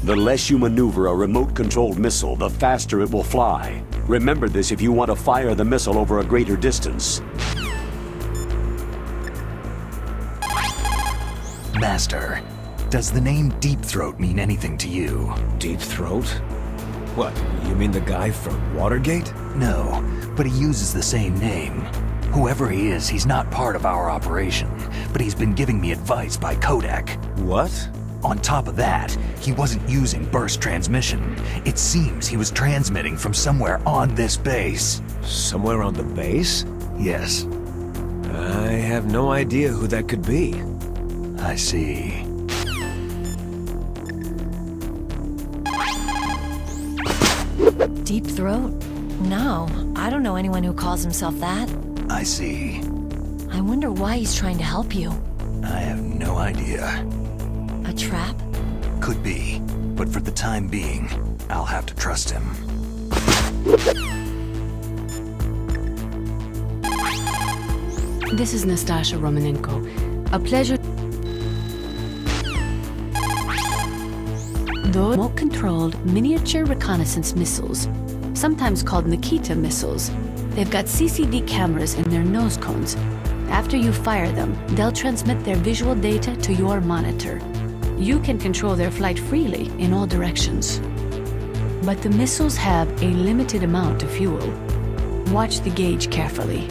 The less you maneuver a remote-controlled missile, the faster it will fly. Remember this if you want to fire the missile over a greater distance. Master, does the name Deep Throat mean anything to you? Deep Throat? What, you mean the guy from Watergate? No, but he uses the same name. Whoever he is, he's not part of our operation, but he's been giving me advice by Kodak. What? On top of that, he wasn't using burst transmission. It seems he was transmitting from somewhere on this base. Somewhere on the base? Yes. I have no idea who that could be. I see. Deep Throat? No, I don't know anyone who calls himself that. I see. I wonder why he's trying to help you. I have no idea. A trap? Could be, but for the time being, I'll have to trust him. This is Nastasha Romanenko. A pleasure. Those remote-controlled miniature reconnaissance missiles, sometimes called Nikita missiles. They've got CCD cameras in their nose cones. After you fire them, they'll transmit their visual data to your monitor. You can control their flight freely in all directions. But the missiles have a limited amount of fuel. Watch the gauge carefully.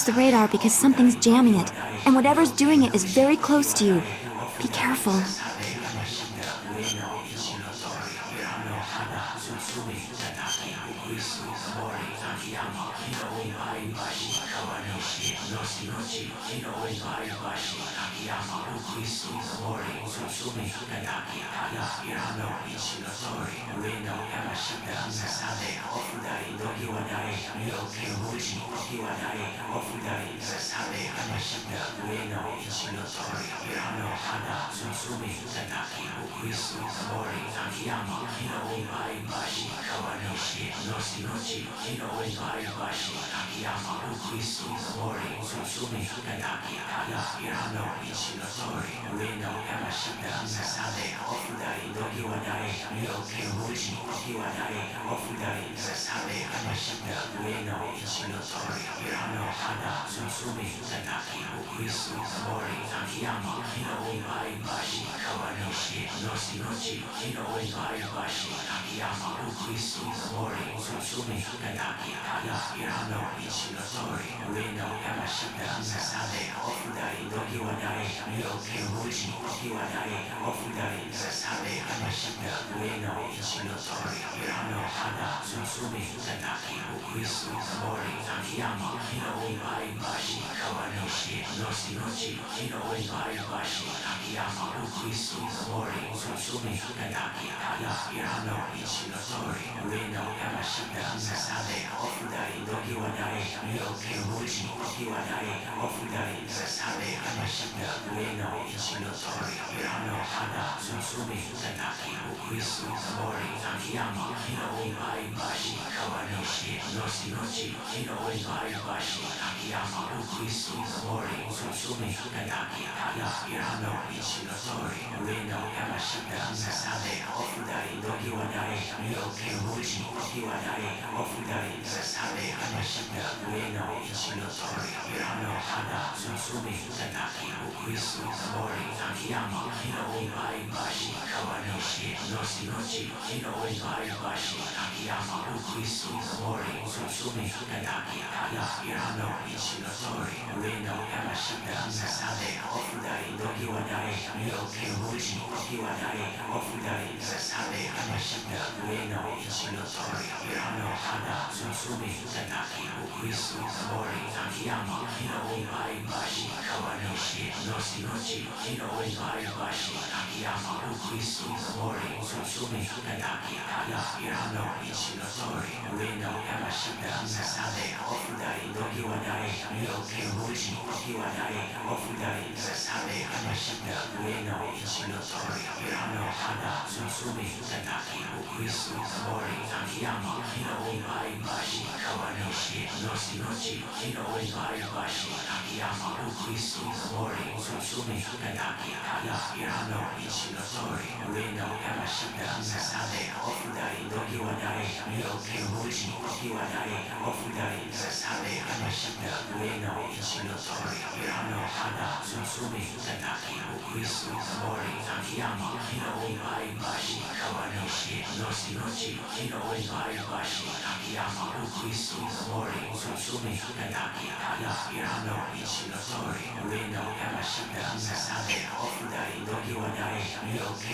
use the radar because something's jamming it, and whatever's doing it is very close to you. Be careful.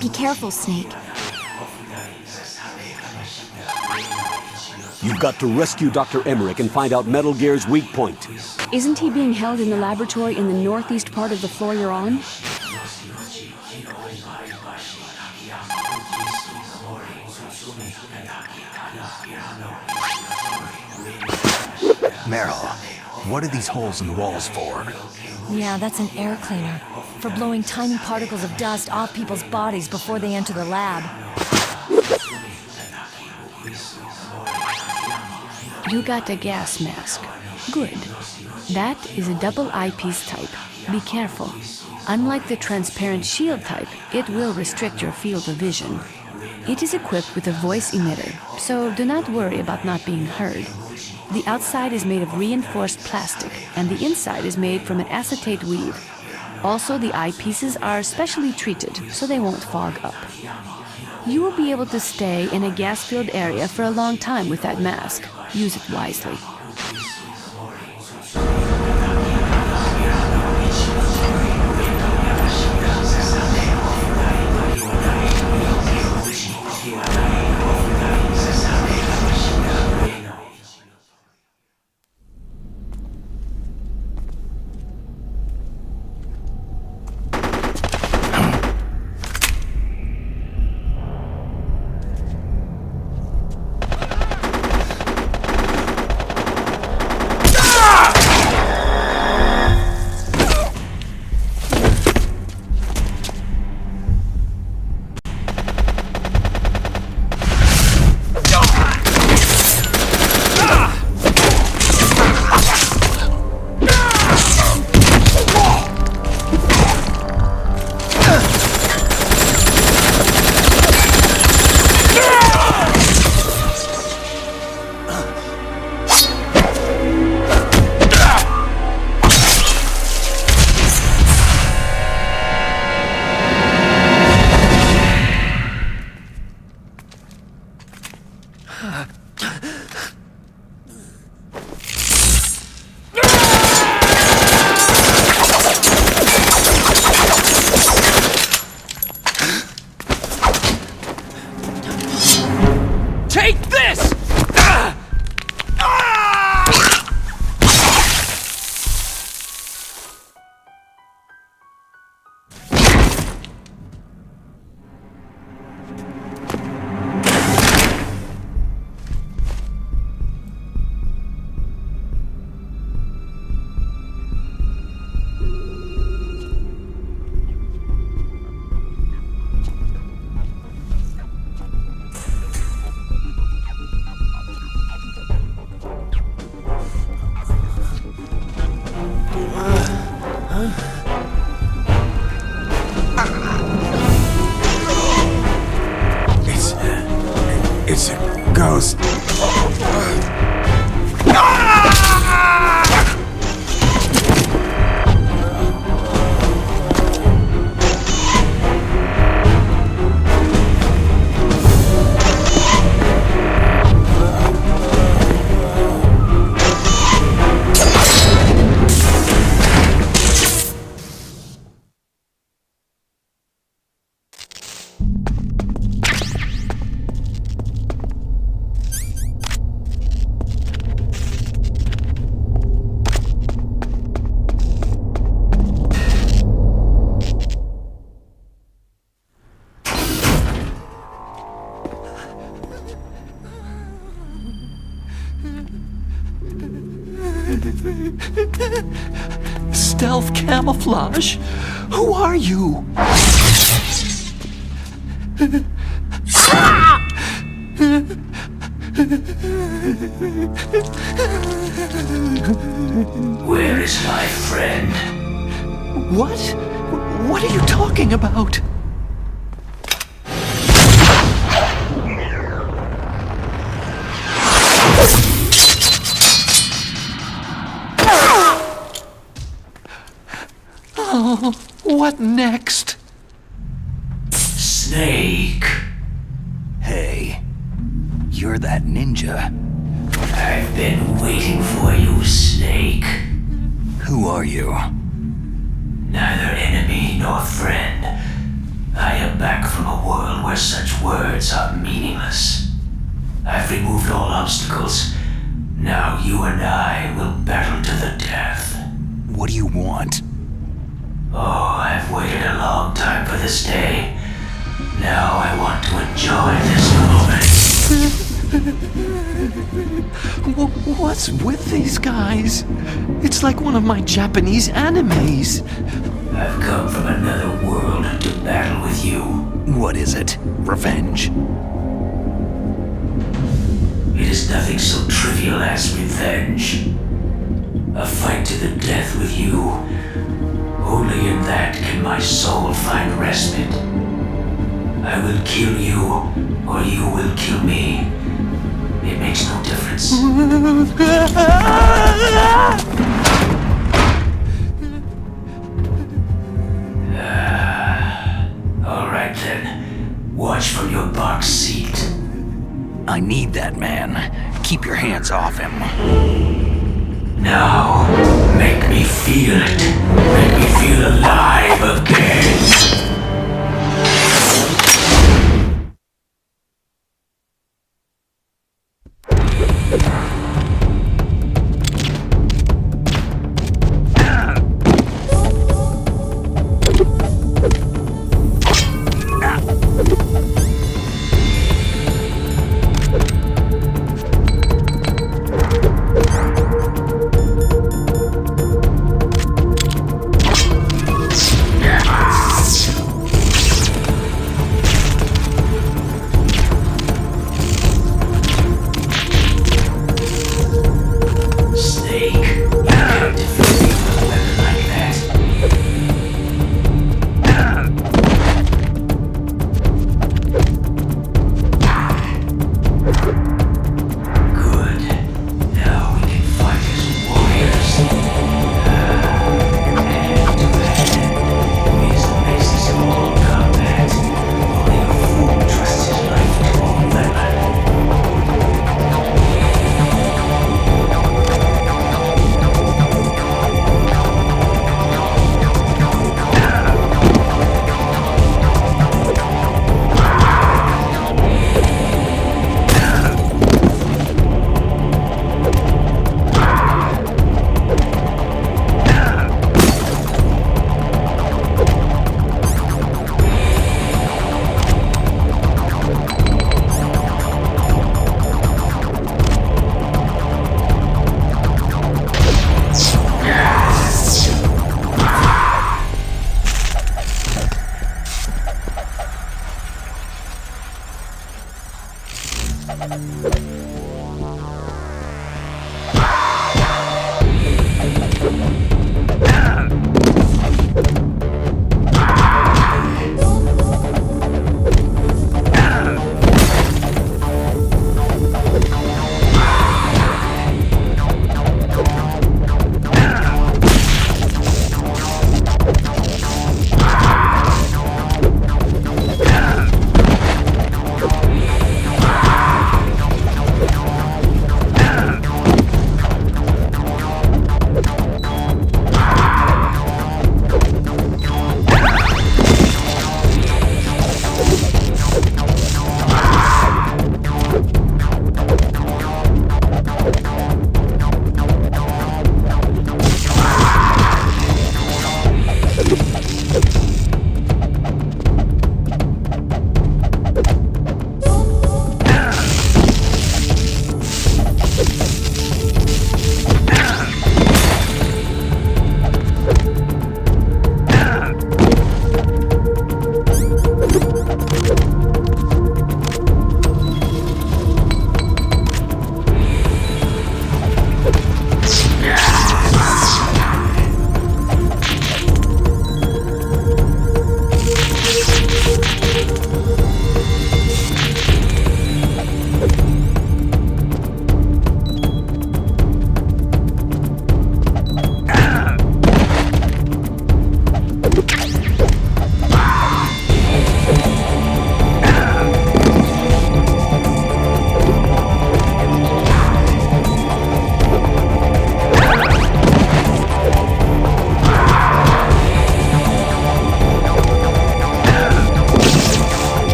Be careful, Snake. You've got to rescue Dr. Emmerich and find out Metal Gear's weak point. Isn't he being held in the laboratory in the northeast part of the floor you're on? Meryl, what are these holes in the walls for? Yeah, that's an air cleaner. For blowing tiny particles of dust off people's bodies before they enter the lab. You got a gas mask. Good. That is a double eyepiece type. Be careful. Unlike the transparent shield type, it will restrict your field of vision. It is equipped with a voice emitter, so do not worry about not being heard. The outside is made of reinforced plastic, and the inside is made from an acetate weave. Also, the eyepieces are specially treated, so they won't fog up. You will be able to stay in a gas-filled area for a long time with that mask. Use it wisely. Take this! It's a ghost. Stealth camouflage? Who are you? Where is my friend? What? What are you talking about? Oh, what next? Snake. Hey, you're that ninja. I've been waiting for you, Snake. Who are you? Neither enemy nor friend. I am back from a world where such words are meaningless. I've removed all obstacles. Now you and I will battle to the death. What do you want? Oh, I've waited a long time for this day. Now I want to enjoy this moment. What's with these guys? It's like one of my Japanese animes. I've come from another world to battle with you. What is it? Revenge? It is nothing so trivial as revenge. A fight to the death with you. Only in that can my soul find respite. I will kill you, or you will kill me. It makes no difference. All right then. Watch from your box seat. I need that man. Keep your hands off him. Now, make me feel it. Make me feel alive again.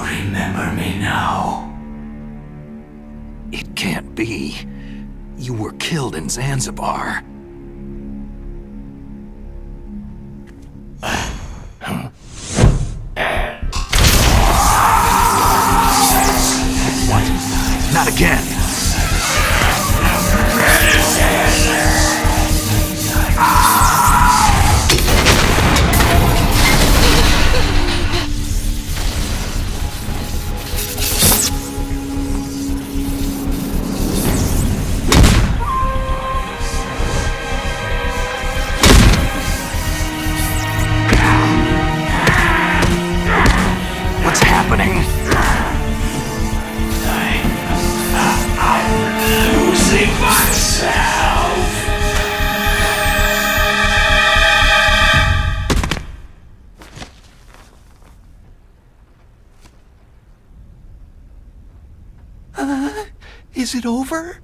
remember me now? It can't be. You were killed in Zanzibar. What? Not again! What's happening? I'm losing myself. Is it over?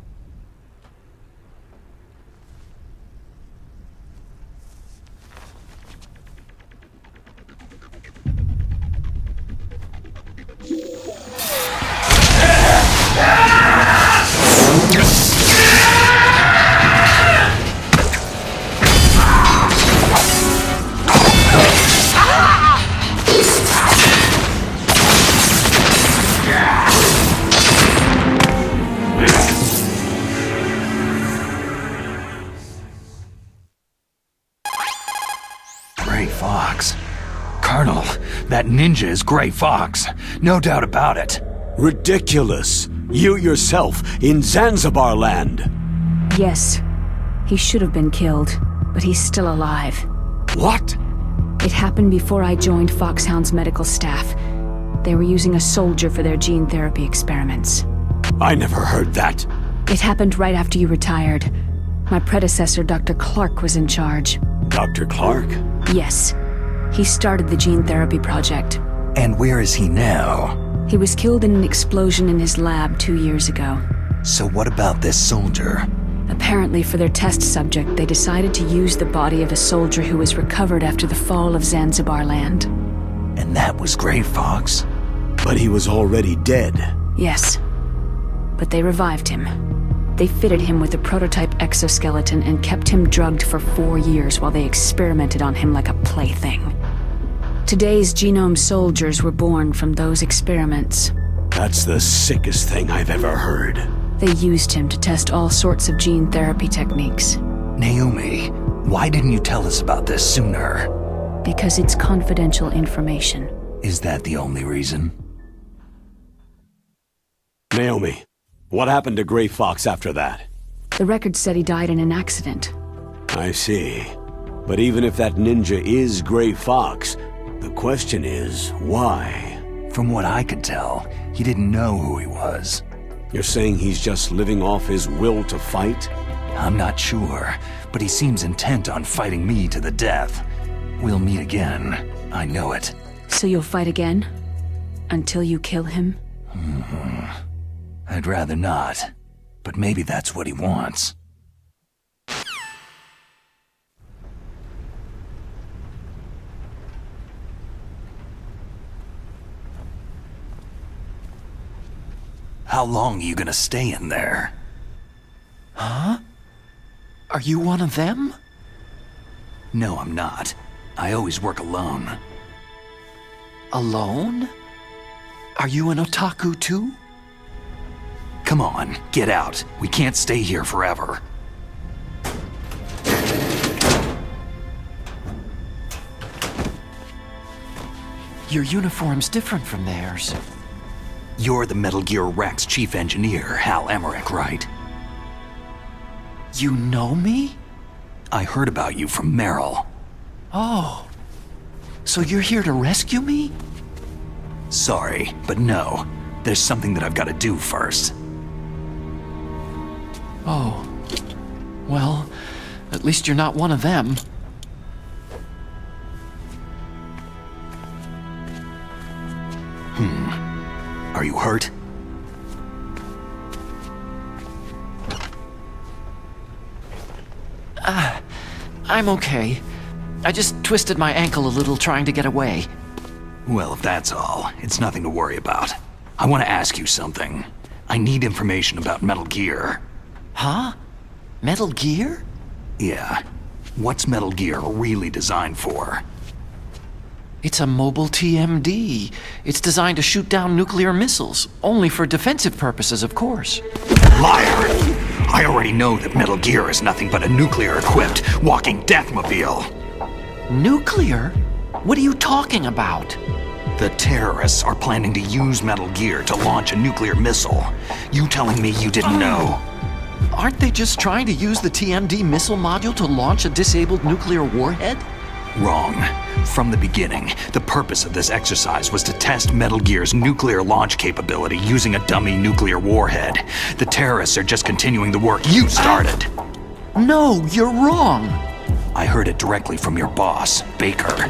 Gray Fox. Colonel, that ninja is Gray Fox. No doubt about it. Ridiculous. You yourself in Zanzibar land. Yes. He should have been killed, but he's still alive. What? It happened before I joined Foxhound's medical staff. They were using a soldier for their gene therapy experiments. I never heard that. It happened right after you retired. My predecessor, Dr. Clark, was in charge. Dr. Clark? Yes. He started the gene therapy project. And where is he now? He was killed in an explosion in his lab 2 years ago. So what about this soldier? Apparently, for their test subject, they decided to use the body of a soldier who was recovered after the fall of Zanzibar land. And that was Gray Fox? But he was already dead. Yes. But they revived him. They fitted him with a prototype exoskeleton and kept him drugged for 4 years while they experimented on him like a plaything. Today's genome soldiers were born from those experiments. That's the sickest thing I've ever heard. They used him to test all sorts of gene therapy techniques. Naomi, why didn't you tell us about this sooner? Because it's confidential information. Is that the only reason? Naomi, what happened to Gray Fox after that? The record said he died in an accident. I see. But even if that ninja is Gray Fox, the question is, why? From what I could tell, he didn't know who he was. You're saying he's just living off his will to fight? I'm not sure, but he seems intent on fighting me to the death. We'll meet again. I know it. So you'll fight again? Until you kill him? I'd rather not, but maybe that's what he wants. How long are you gonna stay in there? Huh? Are you one of them? No, I'm not. I always work alone. Alone? Are you an otaku too? Come on, get out. We can't stay here forever. Your uniform's different from theirs. You're the Metal Gear Rex chief engineer, Hal Emmerich, right? You know me? I heard about you from Meryl. Oh. So you're here to rescue me? Sorry, but no. There's something that I've got to do first. Oh. Well, at least you're not one of them. Are you hurt? I'm okay. I just twisted my ankle a little trying to get away. Well, if that's all, it's nothing to worry about. I want to ask you something. I need information about Metal Gear. Huh? Metal Gear? Yeah. What's Metal Gear really designed for? It's a mobile TMD. It's designed to shoot down nuclear missiles, only for defensive purposes, of course. Liar! I already know that Metal Gear is nothing but a nuclear-equipped walking deathmobile. Nuclear? What are you talking about? The terrorists are planning to use Metal Gear to launch a nuclear missile. You telling me you didn't know? Aren't they just trying to use the TMD missile module to launch a disabled nuclear warhead? Wrong. From the beginning, the purpose of this exercise was to test Metal Gear's nuclear launch capability using a dummy nuclear warhead. The terrorists are just continuing the work you started. No, you're wrong. I heard it directly from your boss, Baker.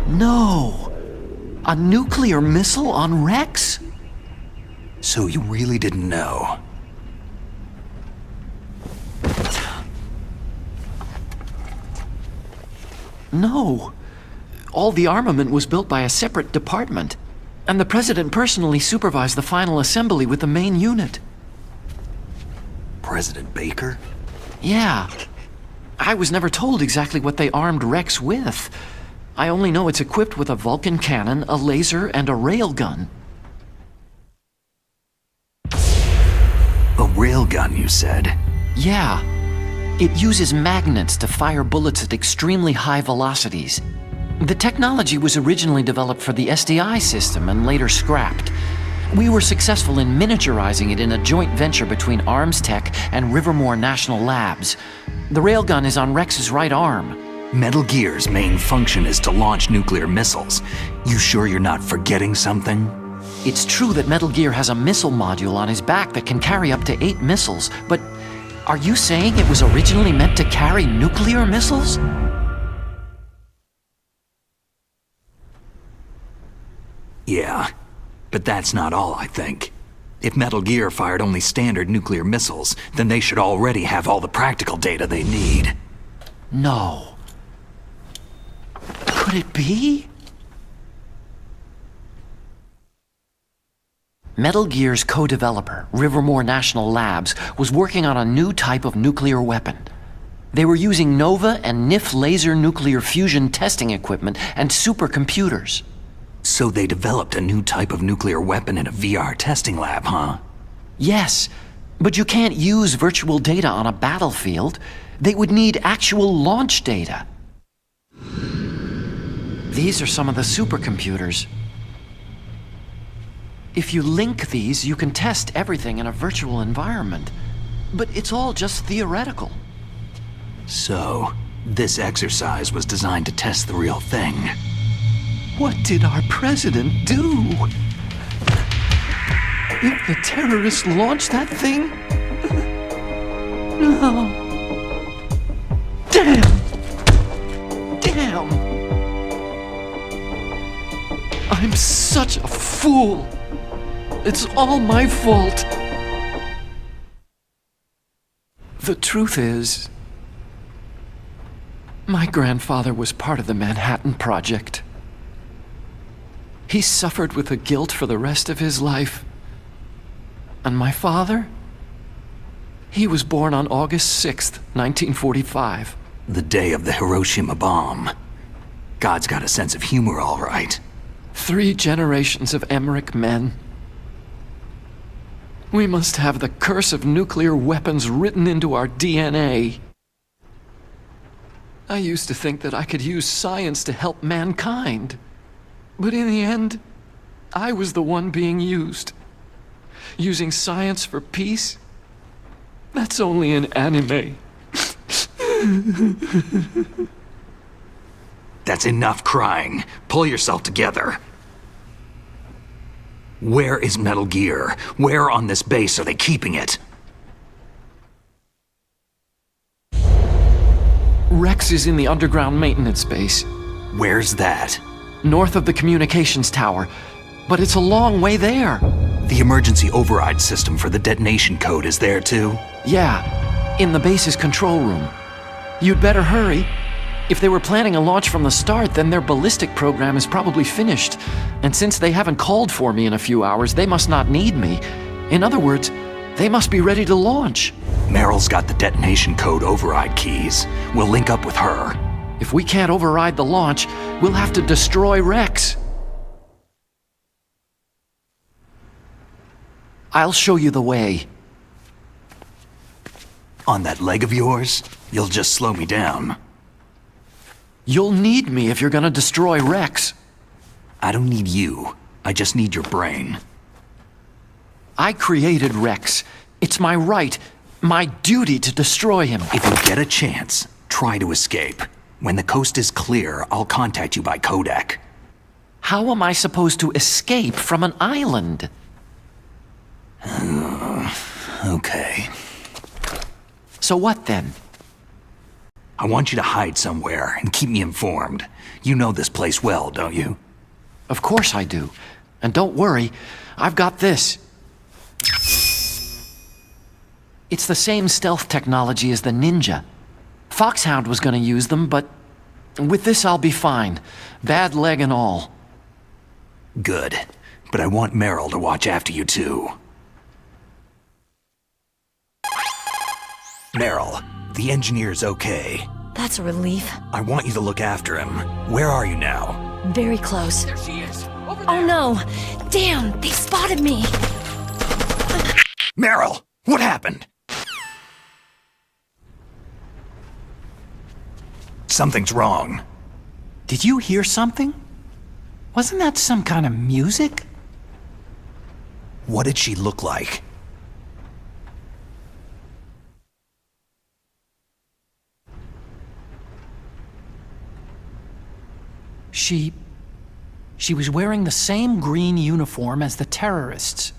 No. A nuclear missile on Rex? So you really didn't know? No. All the armament was built by a separate department, and the President personally supervised the final assembly with the main unit. President Baker? Yeah. I was never told exactly what they armed Rex with. I only know it's equipped with a Vulcan cannon, a laser, and a railgun. A railgun, you said? Yeah. It uses magnets to fire bullets at extremely high velocities. The technology was originally developed for the SDI system and later scrapped. We were successful in miniaturizing it in a joint venture between Arms Tech and Rivermore National Labs. The railgun is on Rex's right arm. Metal Gear's main function is to launch nuclear missiles. You sure you're not forgetting something? It's true that Metal Gear has a missile module on his back that can carry up to 8 missiles, but are you saying it was originally meant to carry nuclear missiles? Yeah, but that's not all, I think. If Metal Gear fired only standard nuclear missiles, then they should already have all the practical data they need. No. Could it be? Metal Gear's co-developer, Rivermore National Labs, was working on a new type of nuclear weapon. They were using NOVA and NIF laser nuclear fusion testing equipment and supercomputers. So they developed a new type of nuclear weapon in a VR testing lab, huh? Yes, but you can't use virtual data on a battlefield. They would need actual launch data. These are some of the supercomputers. If you link these, you can test everything in a virtual environment. But it's all just theoretical. So, this exercise was designed to test the real thing. What did our president do? If the terrorists launched that thing? No. Damn! Damn! I'm such a fool! It's all my fault! The truth is, my grandfather was part of the Manhattan Project. He suffered with the guilt for the rest of his life. And my father? He was born on August 6th, 1945. The day of the Hiroshima bomb. God's got a sense of humor, all right. 3 generations of Emmerich men. We must have the curse of nuclear weapons written into our DNA. I used to think that I could use science to help mankind. But in the end, I was the one being used. Using science for peace? That's only in anime. That's enough crying. Pull yourself together. Where is Metal Gear? Where on this base are they keeping it? Rex is in the underground maintenance base. Where's that? North of the communications tower, but it's a long way there. The emergency override system for the detonation code is there too? Yeah, in the base's control room. You'd better hurry. If they were planning a launch from the start, then their ballistic program is probably finished. And since they haven't called for me in a few hours, they must not need me. In other words, they must be ready to launch. Meryl's got the detonation code override keys. We'll link up with her. If we can't override the launch, we'll have to destroy Rex. I'll show you the way. On that leg of yours, you'll just slow me down. You'll need me if you're gonna destroy Rex. I don't need you. I just need your brain. I created Rex. It's my right, my duty to destroy him. If you get a chance, try to escape. When the coast is clear, I'll contact you by codec. How am I supposed to escape from an island? Okay. So what then? I want you to hide somewhere and keep me informed. You know this place well, don't you? Of course I do. And don't worry, I've got this. It's the same stealth technology as the Ninja. Foxhound was gonna use them, but with this I'll be fine. Bad leg and all. Good. But I want Meryl to watch after you too. Meryl, the engineer's okay. That's a relief. I want you to look after him. Where are you now? Very close. There she is. Oh no! Damn, they spotted me! Meryl, what happened? Something's wrong. Did you hear something? Wasn't that some kind of music? What did she look like? She was wearing the same green uniform as the terrorists.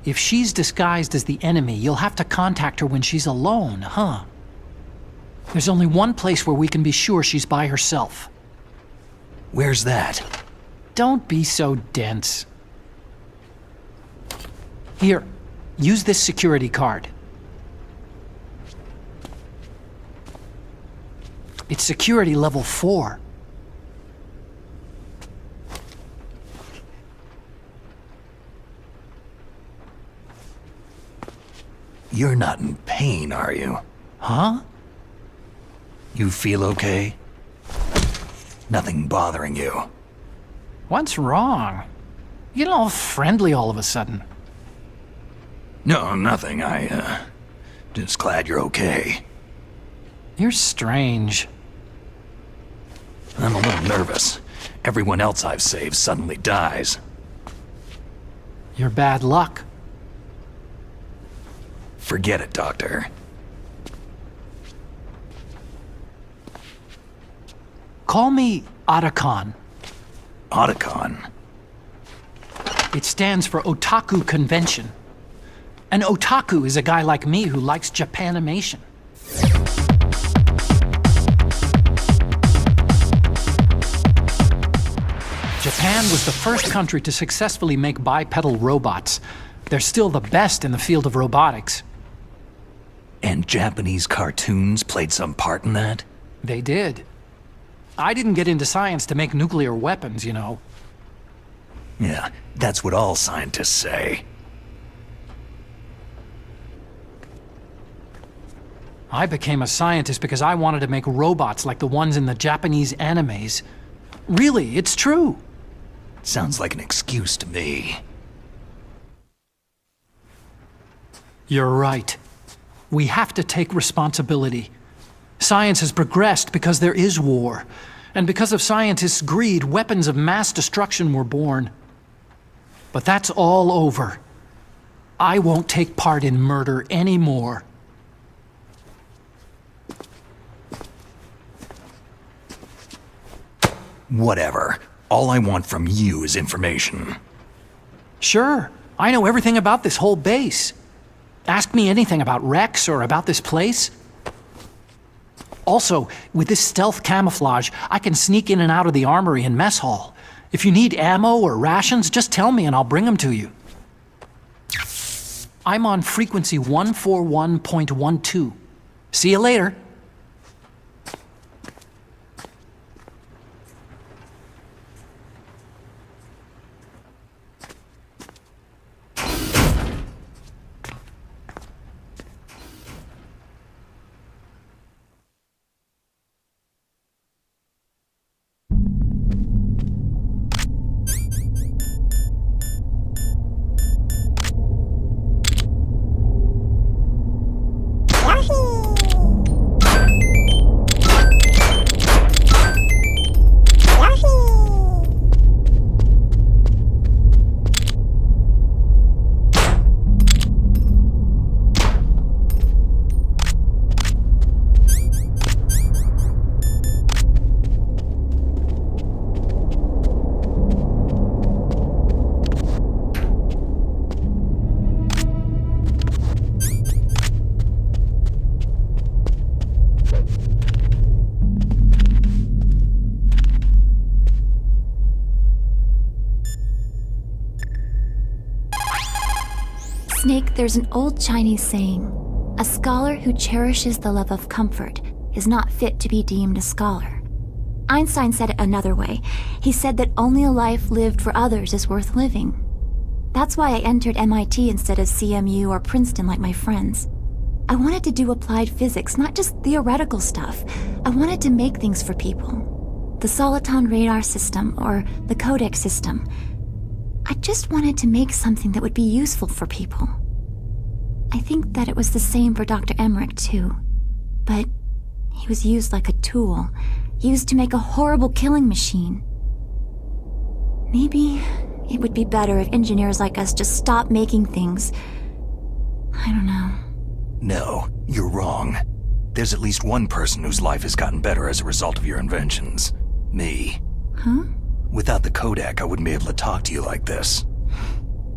If she's disguised as the enemy, you'll have to contact her when she's alone, huh? There's only one place where we can be sure she's by herself. Where's that? Don't be so dense. Here, use this security card. It's security level 4. You're not in pain, are you? Huh? You feel okay? Nothing bothering you? What's wrong? You get all friendly all of a sudden. No, nothing. Just glad you're okay. You're strange. I'm a little nervous. Everyone else I've saved suddenly dies. You're bad luck. Forget it, Doctor. Call me Otacon. Otacon? It stands for Otaku Convention. An otaku is a guy like me who likes Japanimation. Japan was the first country to successfully make bipedal robots. They're still the best in the field of robotics. And Japanese cartoons played some part in that? They did. I didn't get into science to make nuclear weapons, you know. Yeah, that's what all scientists say. I became a scientist because I wanted to make robots like the ones in the Japanese animes. Really, it's true. Sounds like an excuse to me. You're right. We have to take responsibility. Science has progressed because there is war. And because of scientists' greed, weapons of mass destruction were born. But that's all over. I won't take part in murder anymore. Whatever. All I want from you is information. Sure, I know everything about this whole base. Ask me anything about Rex or about this place. Also, with this stealth camouflage, I can sneak in and out of the armory and mess hall. If you need ammo or rations, just tell me and I'll bring them to you. I'm on frequency 141.12. See you later. Snake, there's an old Chinese saying, a scholar who cherishes the love of comfort is not fit to be deemed a scholar. Einstein said it another way. He said that only a life lived for others is worth living. That's why I entered MIT instead of CMU or Princeton like my friends. I wanted to do applied physics, not just theoretical stuff. I wanted to make things for people. The Soliton radar system, or the codec system. I just wanted to make something that would be useful for people. I think that it was the same for Dr. Emmerich, too. But he was used like a tool, used to make a horrible killing machine. Maybe it would be better if engineers like us just stopped making things. I don't know. No, you're wrong. There's at least one person whose life has gotten better as a result of your inventions. Me. Huh? Without the Kodak, I wouldn't be able to talk to you like this.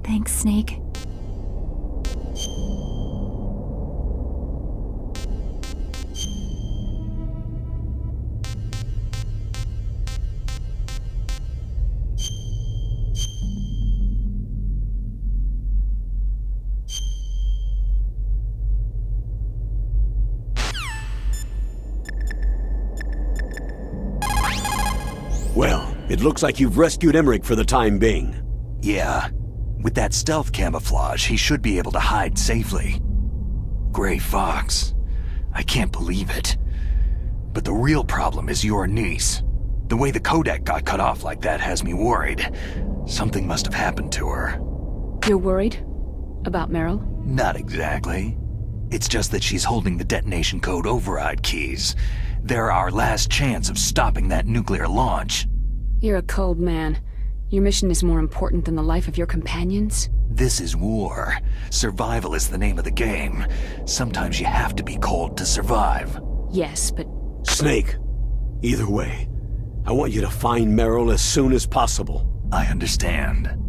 Thanks, Snake. Well, it looks like you've rescued Emmerich for the time being. Yeah. With that stealth camouflage, he should be able to hide safely. Gray Fox. I can't believe it. But the real problem is your niece. The way the Kodak got cut off like that has me worried. Something must have happened to her. You're worried? About Meryl? Not exactly. It's just that she's holding the detonation code override keys. They're our last chance of stopping that nuclear launch. You're a cold man. Your mission is more important than the life of your companions? This is war. Survival is the name of the game. Sometimes you have to be cold to survive. Yes, but... Snake, either way, I want you to find Meryl as soon as possible. I understand.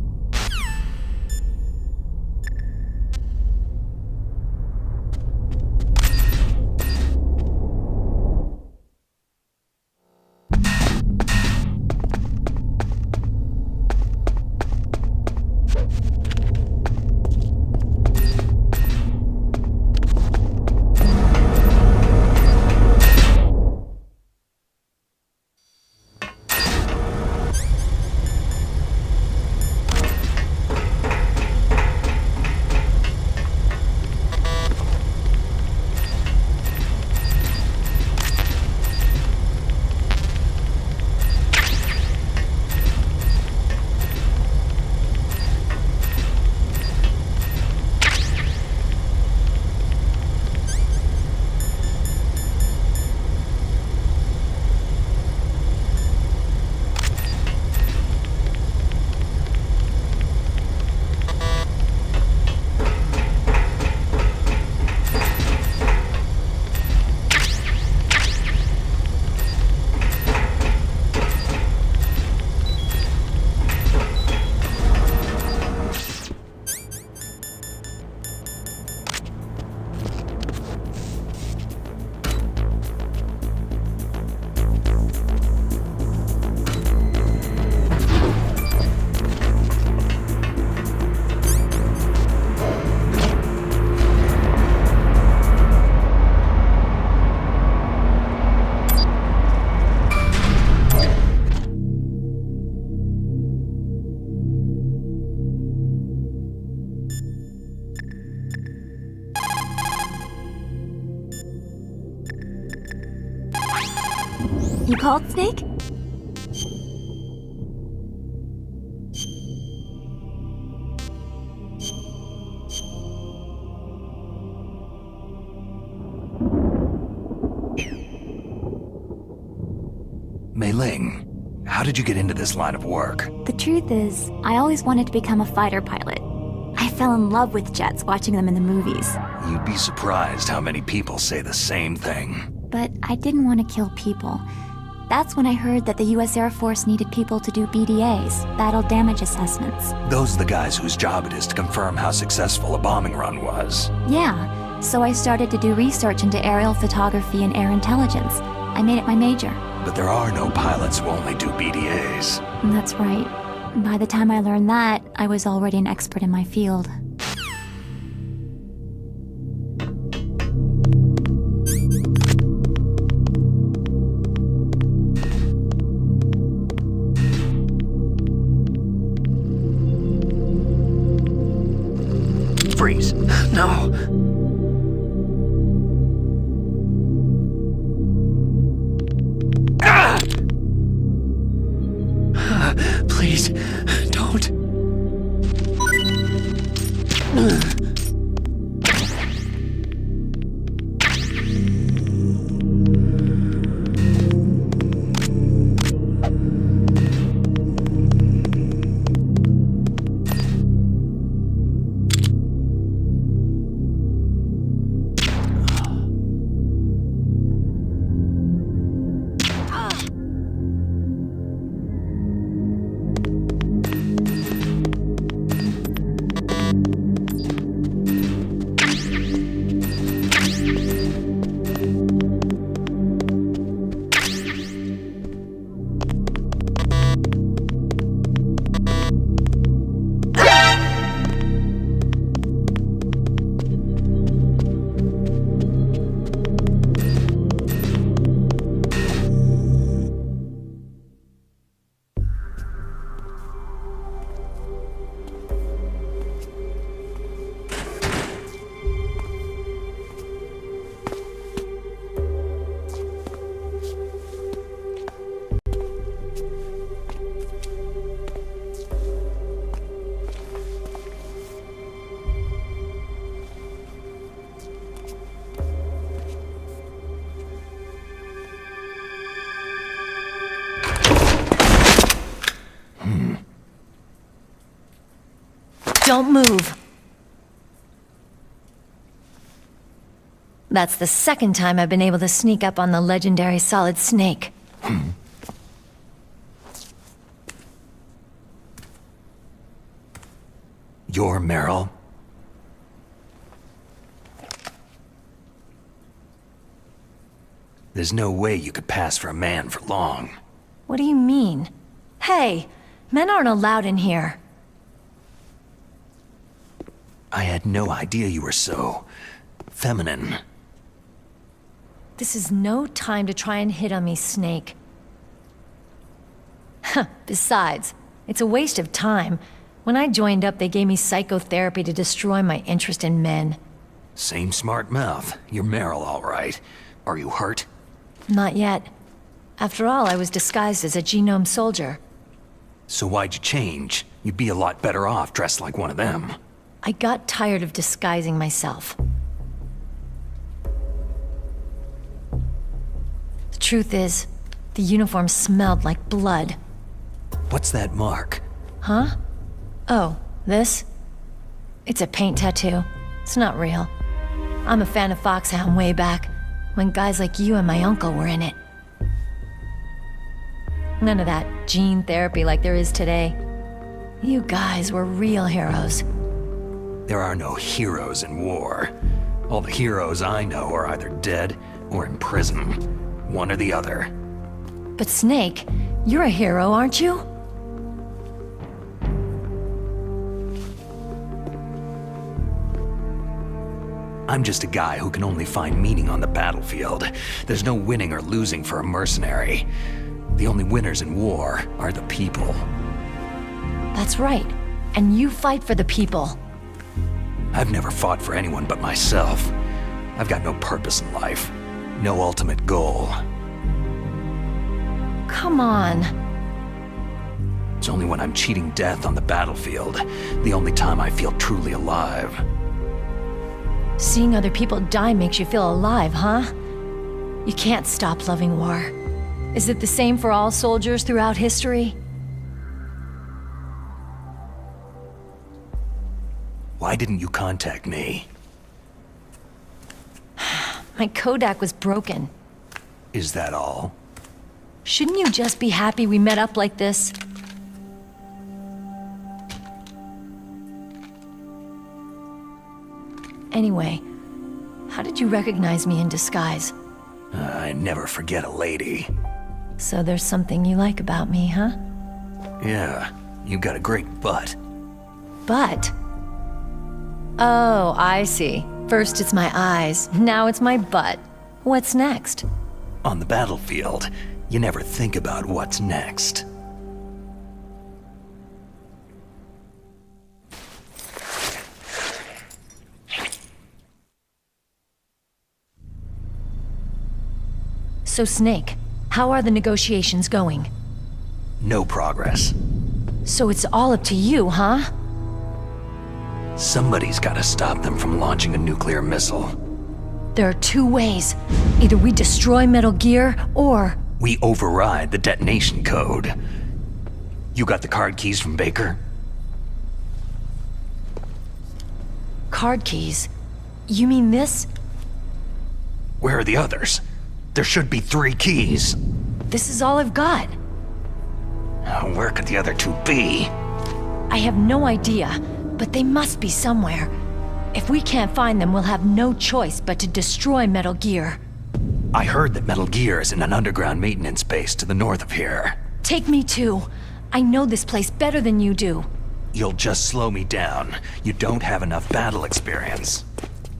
You called, Snake? Mei Ling, how did you get into this line of work? The truth is, I always wanted to become a fighter pilot. I fell in love with jets watching them in the movies. You'd be surprised how many people say the same thing. But I didn't want to kill people. That's when I heard that the US Air Force needed people to do BDAs, battle damage assessments. Those are the guys whose job it is to confirm how successful a bombing run was. Yeah, so I started to do research into aerial photography and air intelligence. I made it my major. But there are no pilots who only do BDAs. That's right. By the time I learned that, I was already an expert in my field. Freeze. No. Please, don't. Don't move. That's the second time I've been able to sneak up on the legendary Solid Snake. You're Meryl? There's no way you could pass for a man for long. What do you mean? Hey, men aren't allowed in here. I had no idea you were so feminine. This is no time to try and hit on me, Snake. Besides, it's a waste of time. When I joined up, they gave me psychotherapy to destroy my interest in men. Same smart mouth. You're Meryl, all right. Are you hurt? Not yet. After all, I was disguised as a genome soldier. So why'd you change? You'd be a lot better off dressed like one of them. I got tired of disguising myself. The truth is, the uniform smelled like blood. What's that mark? Huh? Oh, this? It's a paint tattoo. It's not real. I'm a fan of Foxhound way back, when guys like you and my uncle were in it. None of that gene therapy like there is today. You guys were real heroes. There are no heroes in war. All the heroes I know are either dead or in prison. One or the other. But Snake, you're a hero, aren't you? I'm just a guy who can only find meaning on the battlefield. There's no winning or losing for a mercenary. The only winners in war are the people. That's right. And you fight for the people. I've never fought for anyone but myself. I've got no purpose in life. No ultimate goal. come on. It's only when I'm cheating death on the battlefield, the only time I feel truly alive. Seeing other people die makes you feel alive, huh? You can't stop loving war. Is it the same for all soldiers throughout history? Why didn't you contact me? My Kodak was broken. Is that all? Shouldn't you just be happy we met up like this? Anyway, how did you recognize me in disguise? I never forget a lady. So there's something you like about me, huh? Yeah, you got a great butt. Butt? Oh, I see. First it's my eyes, now it's my butt. What's next? On the battlefield, you never think about what's next. So Snake, how are the negotiations going? No progress. So it's all up to you, huh? Somebody's gotta stop them from launching a nuclear missile. There are two ways. Either we destroy Metal Gear, or... We override the detonation code. You got the card keys from Baker? Card keys? You mean this? Where are the others? There should be 3 keys. This is all I've got. Where could the other 2 be? I have no idea, but they must be somewhere. If we can't find them, we'll have no choice but to destroy Metal Gear. I heard that Metal Gear is in an underground maintenance base to the north of here. Take me too. I know this place better than you do. You'll just slow me down. You don't have enough battle experience.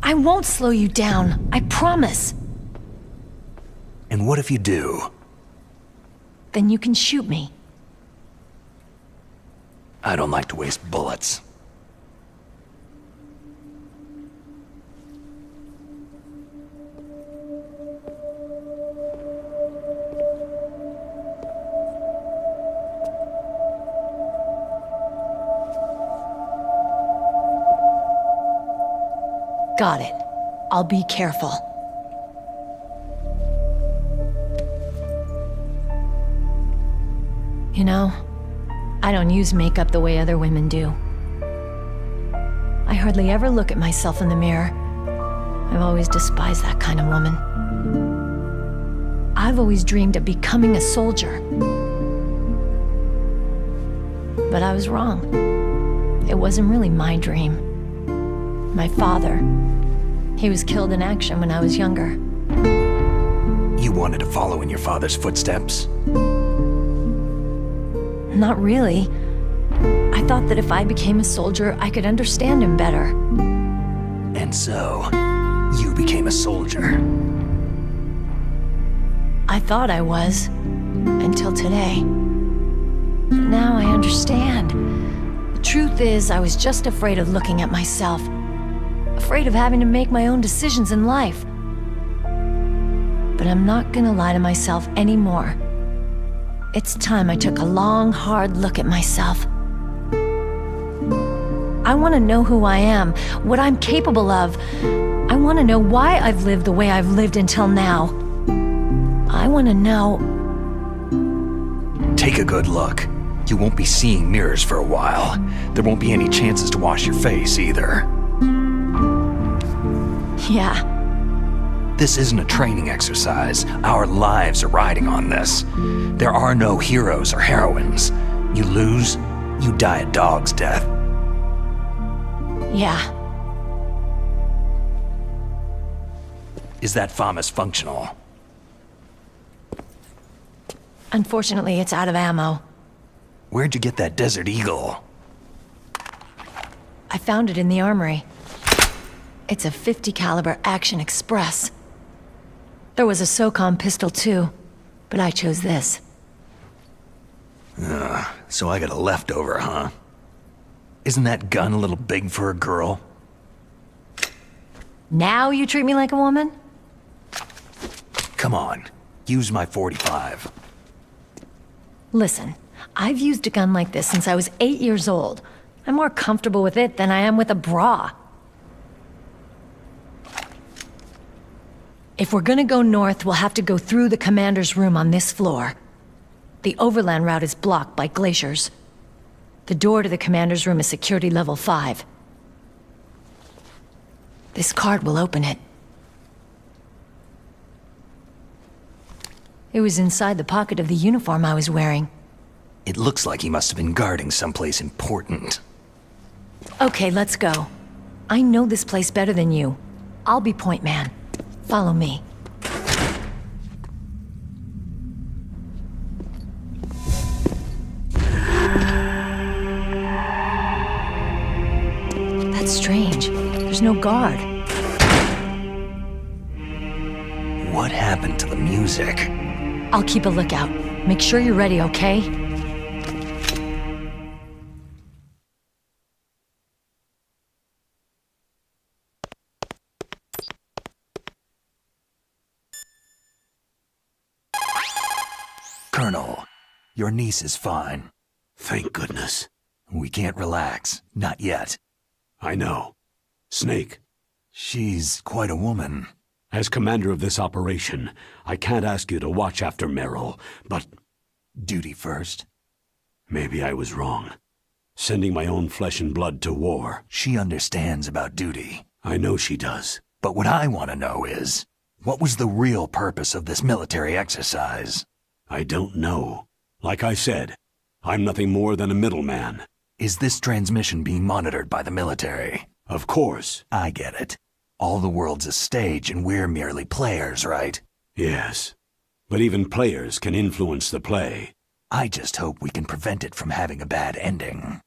I won't slow you down, I promise. And what if you do? Then you can shoot me. I don't like to waste bullets. Got it. I'll be careful. You know, I don't use makeup the way other women do. I hardly ever look at myself in the mirror. I've always despised that kind of woman. I've always dreamed of becoming a soldier. But I was wrong. It wasn't really my dream. My father, he was killed in action when I was younger. You wanted to follow in your father's footsteps? Not really. I thought that if I became a soldier, I could understand him better. And so, you became a soldier. I thought I was, until today. But now I understand. The truth is, I was just afraid of looking at myself. Afraid of having to make my own decisions in life. But I'm not gonna lie to myself anymore. It's time I took a long, hard look at myself. I want to know who I am, what I'm capable of. I want to know why I've lived the way I've lived until now. I want to know... Take a good look. You won't be seeing mirrors for a while. There won't be any chances to wash your face, either. Yeah. This isn't a training exercise. Our lives are riding on this. There are no heroes or heroines. You lose, you die a dog's death. Yeah. Is that FAMAS functional? Unfortunately, it's out of ammo. Where'd you get that Desert Eagle? I found it in the armory. It's a .50 caliber Action Express. There was a SOCOM pistol too, but I chose this. So I got a leftover, huh? Isn't that gun a little big for a girl? Now you treat me like a woman? Come on, use my .45. Listen, I've used a gun like this since I was 8 years old. I'm more comfortable with it than I am with a bra. If we're gonna go north, we'll have to go through the commander's room on this floor. The overland route is blocked by glaciers. The door to the commander's room is security level 5. This card will open it. It was inside the pocket of the uniform I was wearing. It looks like he must have been guarding someplace important. Okay, let's go. I know this place better than you. I'll be point man. Follow me. That's strange. There's no guard. What happened to the music? I'll keep a lookout. Make sure you're ready, okay? Colonel, your niece is fine. Thank goodness. We can't relax. Not yet. I know. Snake. She's quite a woman. As commander of this operation, I can't ask you to watch after Meryl, but... Duty first. Maybe I was wrong. Sending my own flesh and blood to war. She understands about duty. I know she does. But what I want to know is, what was the real purpose of this military exercise? I don't know. Like I said, I'm nothing more than a middleman. Is this transmission being monitored by the military? Of course. I get it. All the world's a stage and we're merely players, right? Yes. But even players can influence the play. I just hope we can prevent it from having a bad ending.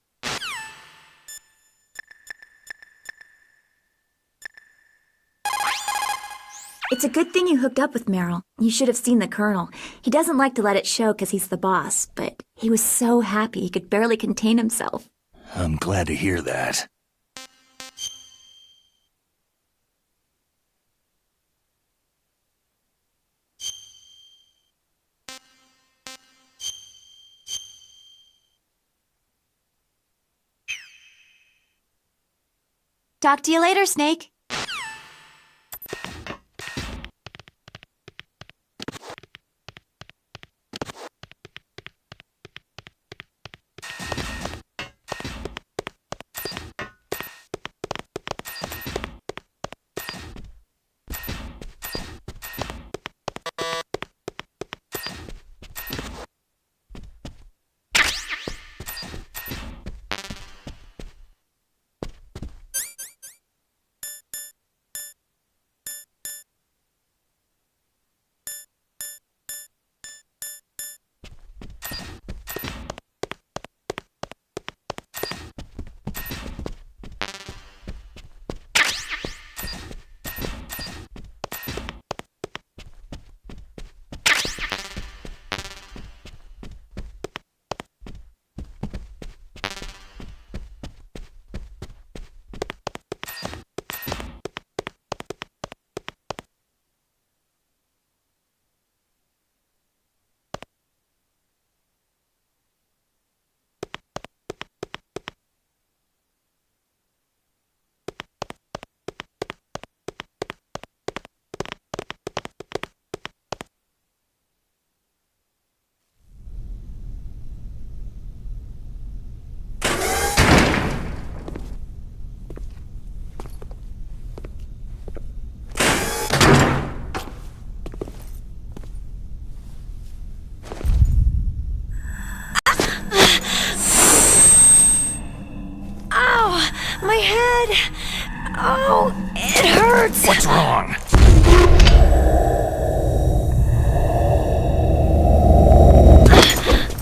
It's a good thing you hooked up with Meryl. You should have seen the Colonel. He doesn't like to let it show because he's the boss, but he was so happy he could barely contain himself. I'm glad to hear that. Talk to you later, Snake. My head! Oh, it hurts! What's wrong?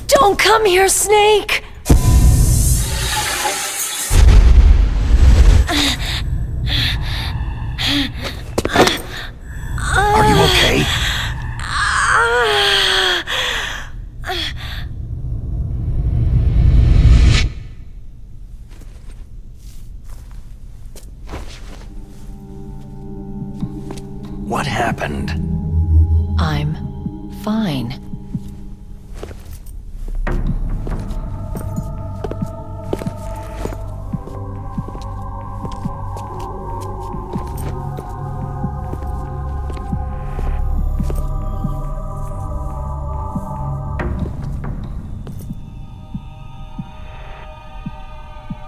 Don't come here, Snake! Are you okay? What happened? I'm fine.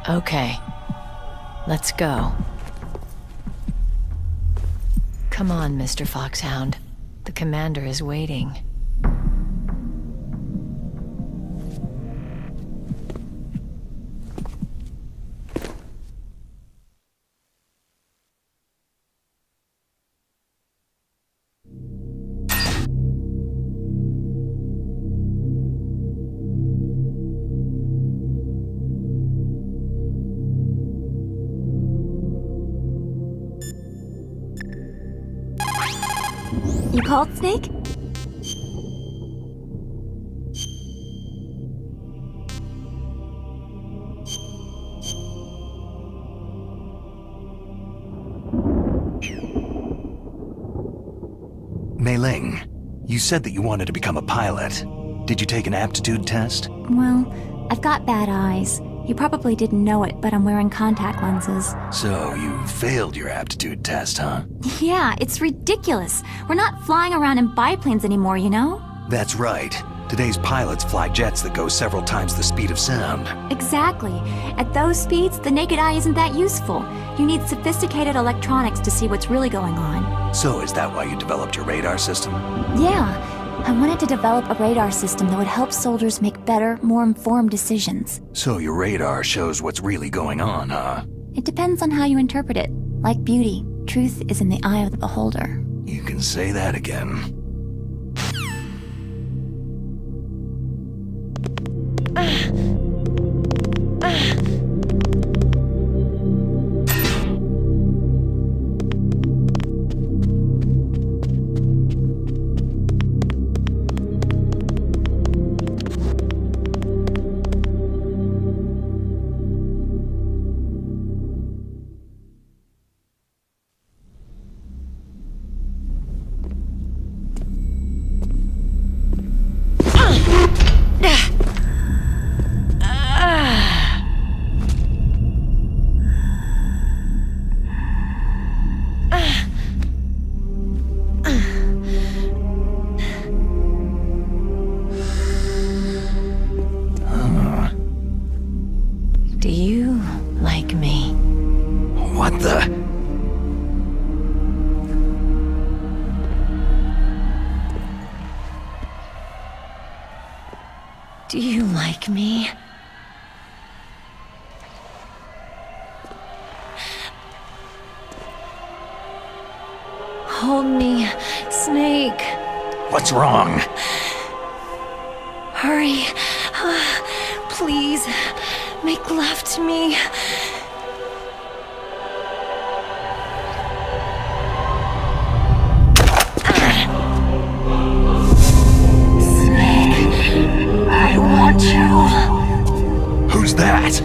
Okay. Let's go. Come on, Mr. Foxhound. The commander is waiting. You called, Snake? Mei Ling, you said that you wanted to become a pilot. Did you take an aptitude test? Well, I've got bad eyes. You probably didn't know it, but I'm wearing contact lenses. So you failed your aptitude test, huh? Yeah, it's ridiculous. We're not flying around in biplanes anymore, you know? That's right. Today's pilots fly jets that go several times the speed of sound. Exactly. At those speeds, the naked eye isn't that useful. You need sophisticated electronics to see what's really going on. So is that why you developed your radar system? Yeah. I wanted to develop a radar system that would help soldiers make better, more informed decisions. So your radar shows what's really going on, huh? It depends on how you interpret it. Like beauty, truth is in the eye of the beholder. You can say that again. Do you like me? What the? Do you like me? Hold me, Snake. What's wrong? Hurry. Please, make love to me. Snake, I want you. Who's that?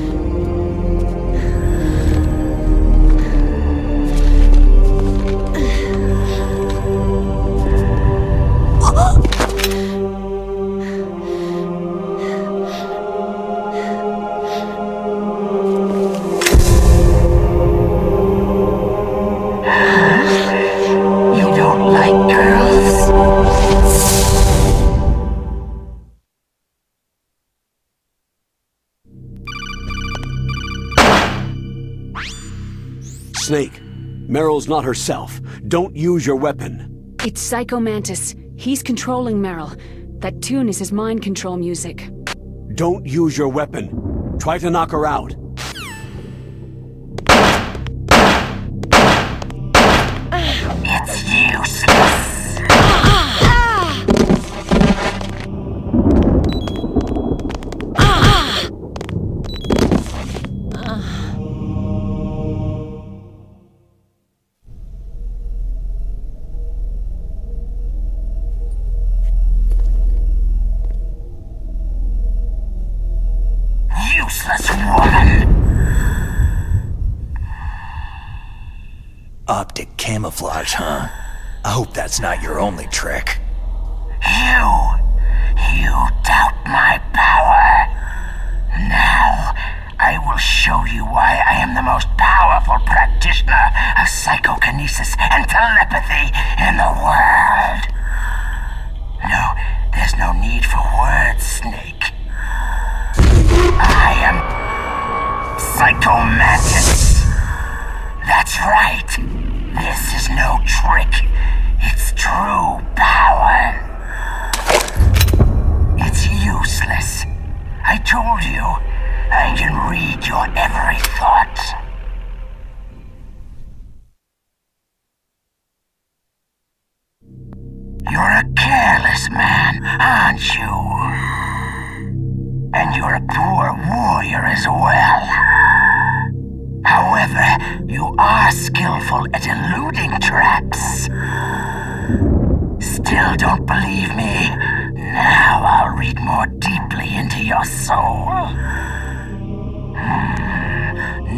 Snake, Meryl's not herself. Don't use your weapon. It's Psycho Mantis. He's controlling Meryl. That tune is his mind control music. Don't use your weapon. Try to knock her out. It's useless. Useless woman! Optic camouflage, huh? I hope that's not your only trick. You doubt my power. Now, I will show you why I am the most powerful practitioner of psychokinesis and telepathy in the world. No, there's no need for words, Snake. I am psychomantis. That's right. This is no trick. It's true power. It's useless. I told you, I can read your every thought. You're a careless man, aren't you? And you're a poor warrior as well. However, you are skillful at eluding traps. Still don't believe me? Now I'll read more deeply into your soul.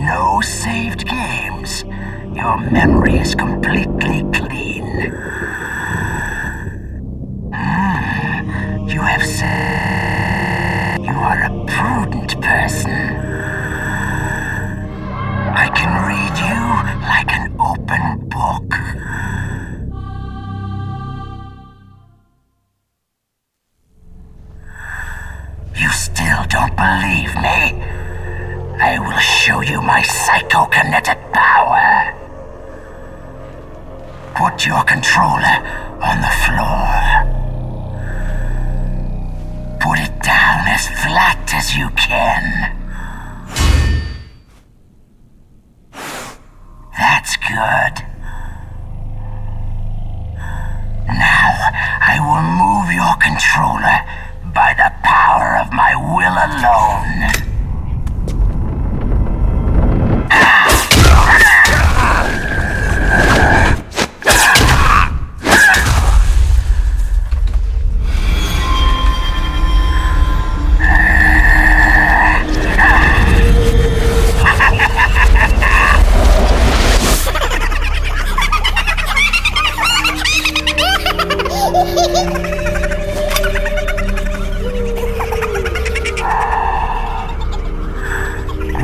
No saved games. Your memory is completely clean. You have said you are a prudent person. I can read you like an open book. You still don't believe me? I will show you my psychokinetic power. Put your controller on the floor. Put it down as flat as you can. That's good. Now, I will move your controller by the power of my will alone.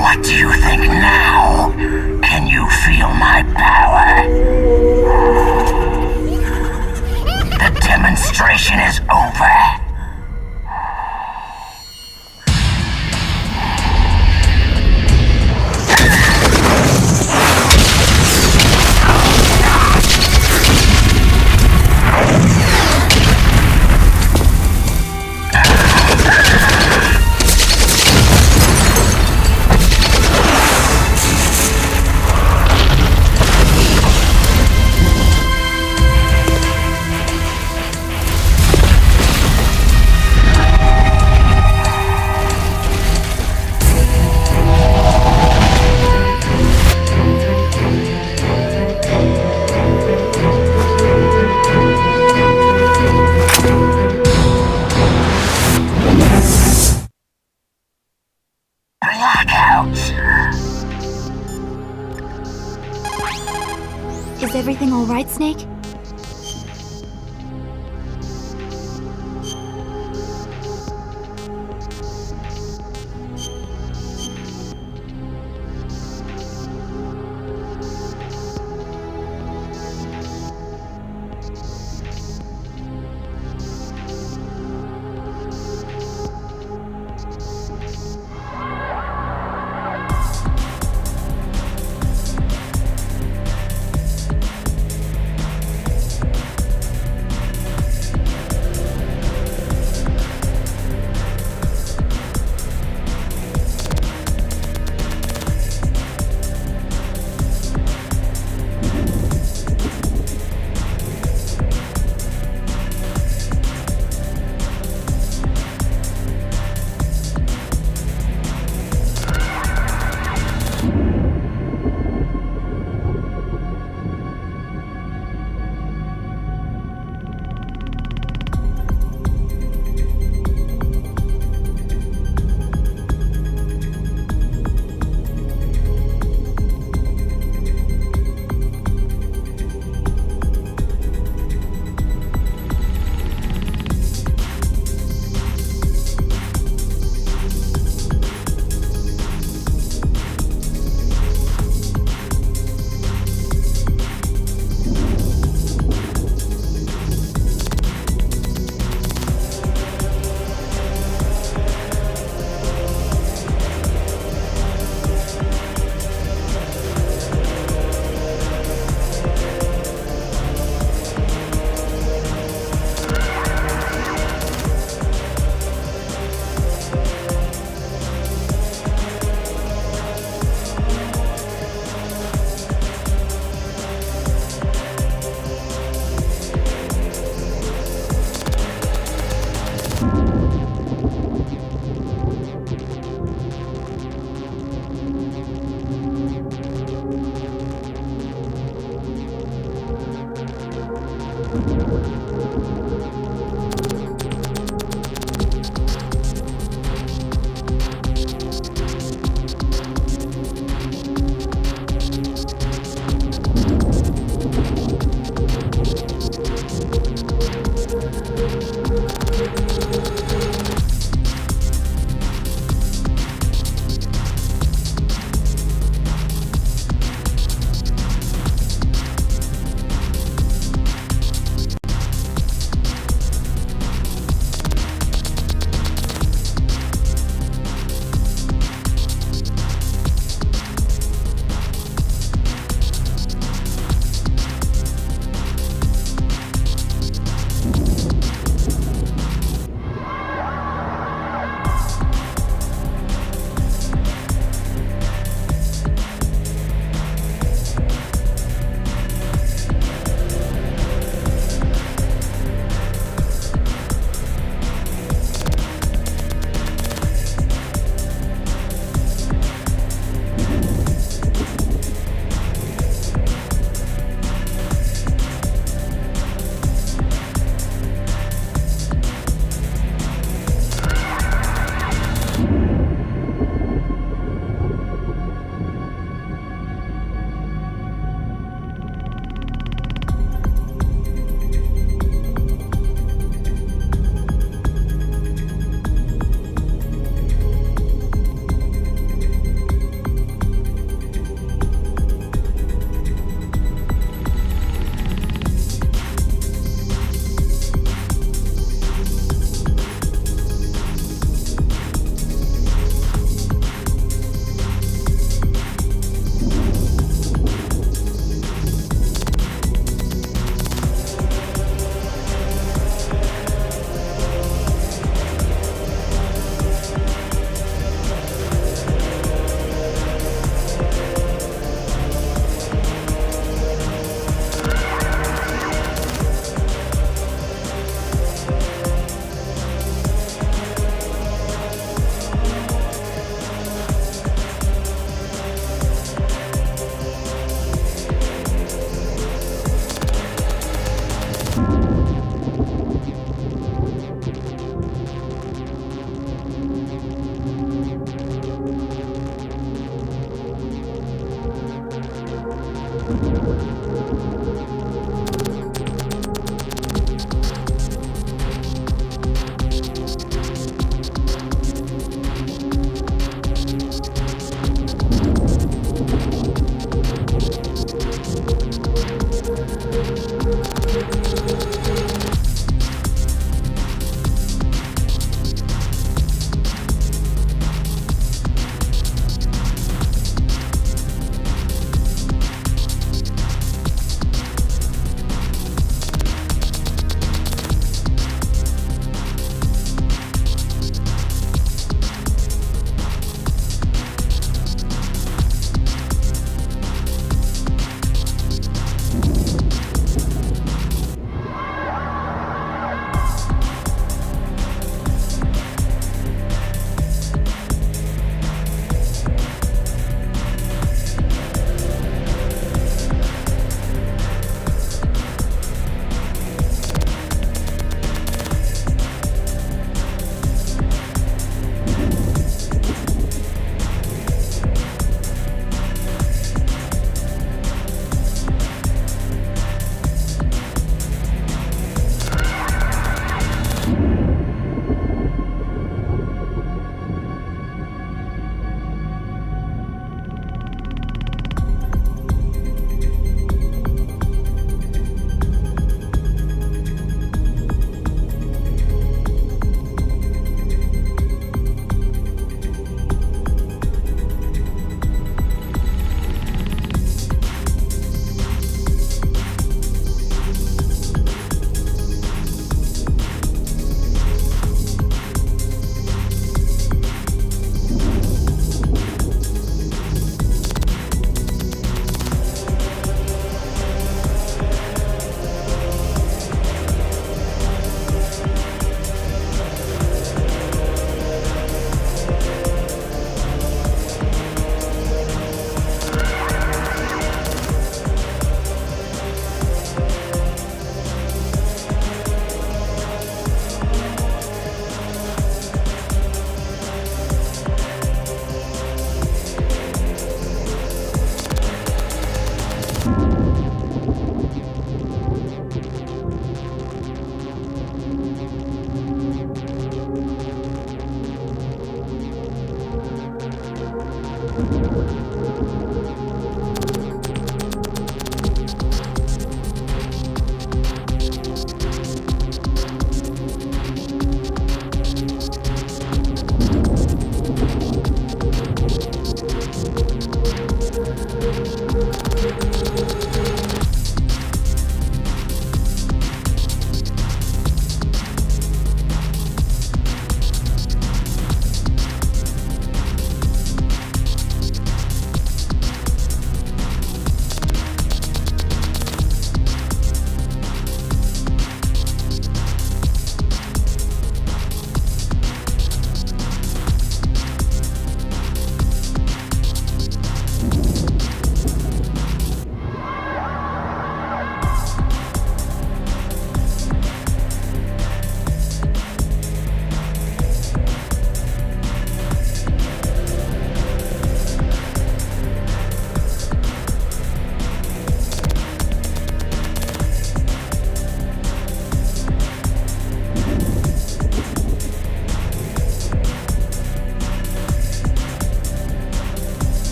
What do you think now? Can you feel my power? The demonstration is over. Is everything all right, Snake?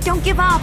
Don't give up!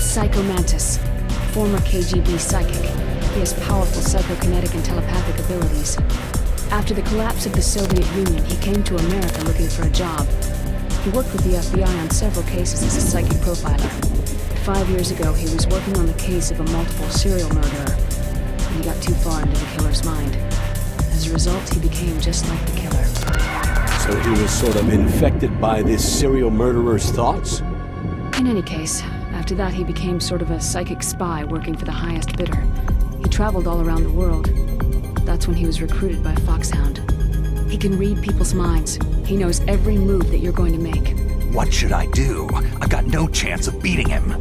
Psycho Mantis, former KGB psychic. He has powerful psychokinetic and telepathic abilities. After the collapse of the Soviet Union, he came to America looking for a job. He worked with the FBI on several cases as a psychic profiler. 5 years ago, he was working on the case of a multiple serial murderer, and he got too far into the killer's mind. As a result, he became just like the killer. So he was sort of infected by this serial murderer's thoughts? In any case, after that he became sort of a psychic spy working for the highest bidder. He traveled all around the world. That's when he was recruited by Foxhound. He can read people's minds. He knows every move that you're going to make. What should I do? I've got no chance of beating him.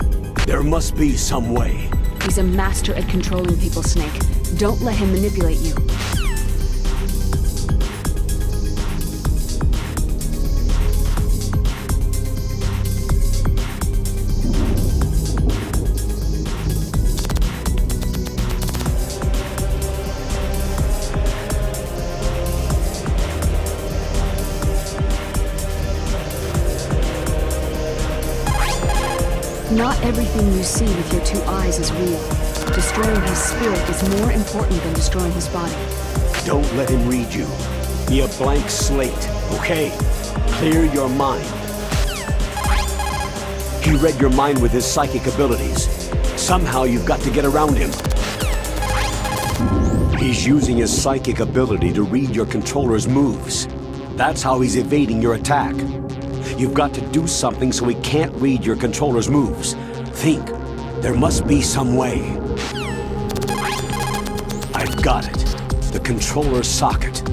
There must be some way. He's a master at controlling people, Snake. Don't let him manipulate you. Not everything you see with your 2 eyes is real. Destroying his spirit is more important than destroying his body. Don't let him read you. Be a blank slate, okay? Clear your mind. He read your mind with his psychic abilities. Somehow you've got to get around him. He's using his psychic ability to read your controller's moves. That's how he's evading your attack. You've got to do something so he can't read your controller's moves. Think. There must be some way. I've got it. The controller socket.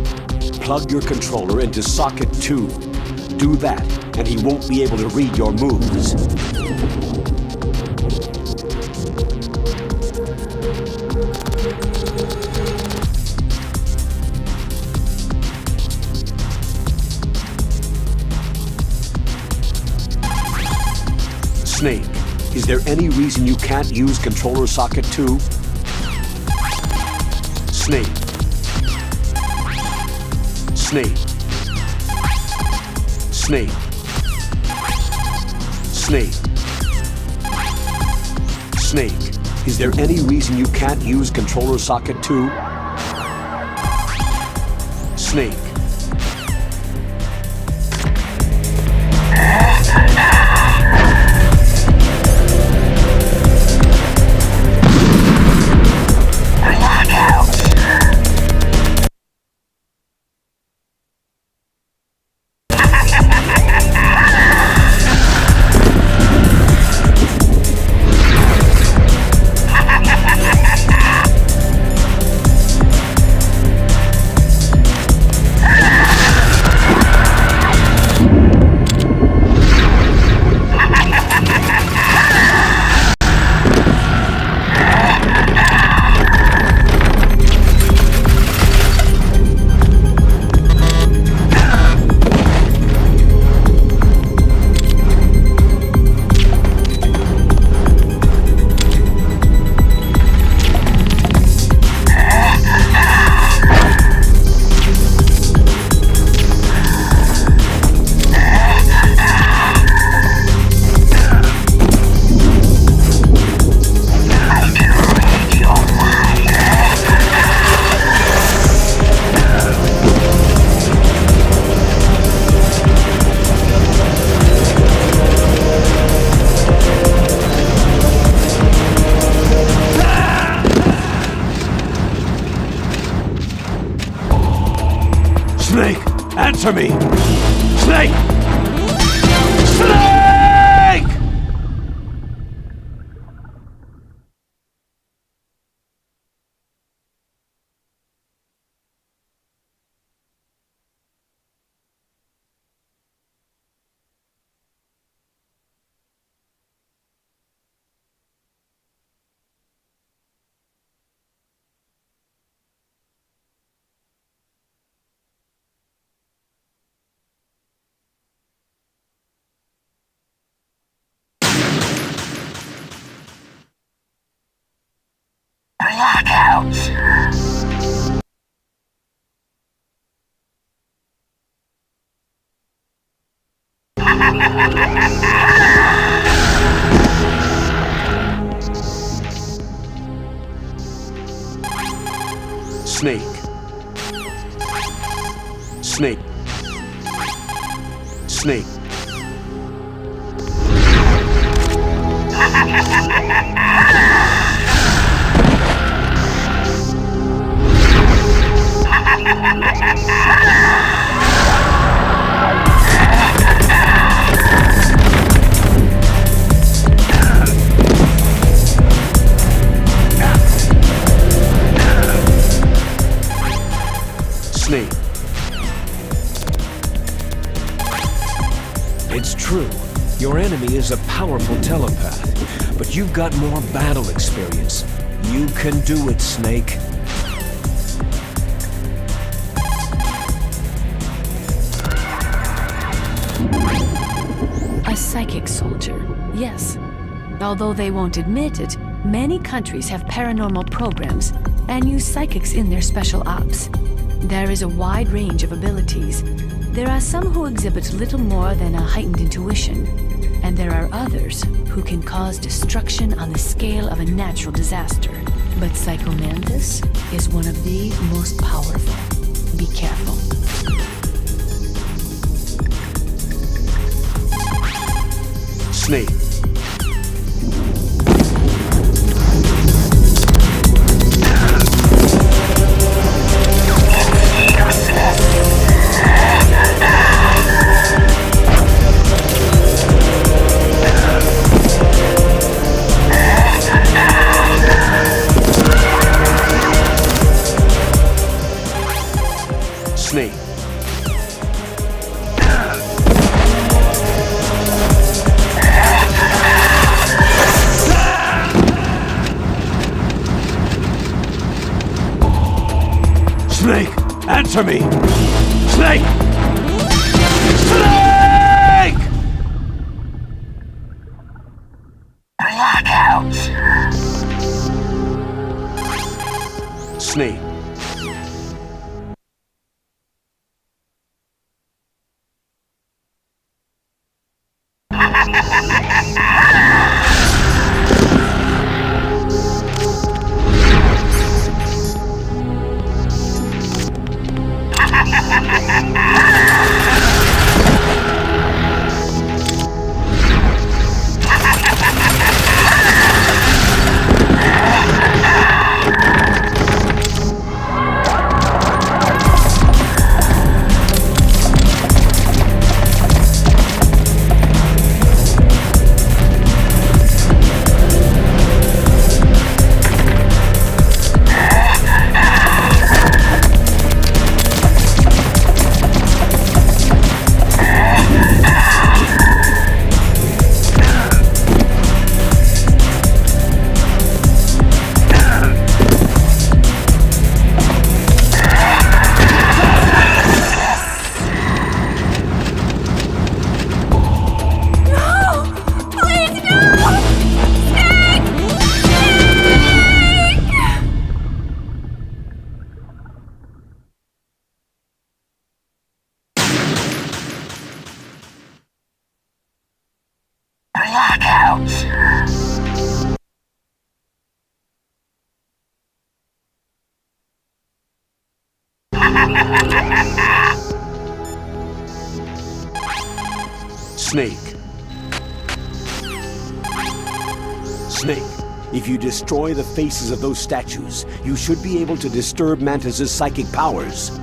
Plug your controller into socket 2. Do that, and he won't be able to read your moves. Snake, is there any reason you can't use controller socket 2? Snake. Snake. Snake. Snake. Snake, is there any reason you can't use controller socket 2? Snake. Snake, answer me! Snake! Snake! Snake. Snake. Snake. Snake. It's true. Your enemy is a powerful telepath, but you've got more battle experience. You can do it, Snake. A psychic soldier, yes. Although they won't admit it, many countries have paranormal programs and use psychics in their special ops. There is a wide range of abilities. There are some who exhibit little more than a heightened intuition. And there are others who can cause destruction on the scale of a natural disaster. But Psycho Mantis is one of the most powerful. Be careful. Snake. Snake. Snake, answer me! Snake! Snake! Blackout! Snake. Snake. Snake, if you destroy the faces of those statues, you should be able to disturb Mantis's psychic powers.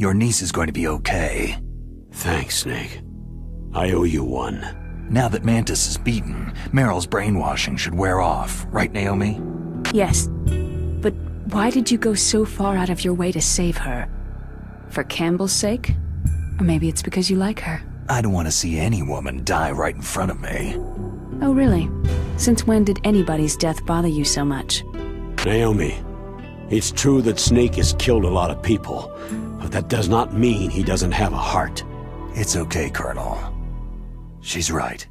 Your niece is going to be okay. Thanks, Snake. I owe you one. Now that Mantis is beaten, Meryl's brainwashing should wear off, right, Naomi? Yes. But why did you go so far out of your way to save her? For Campbell's sake? Or maybe it's because you like her? I don't want to see any woman die right in front of me. Oh, really? Since when did anybody's death bother you so much? Naomi, it's true that Snake has killed a lot of people, but that does not mean he doesn't have a heart. It's okay, Colonel. She's right.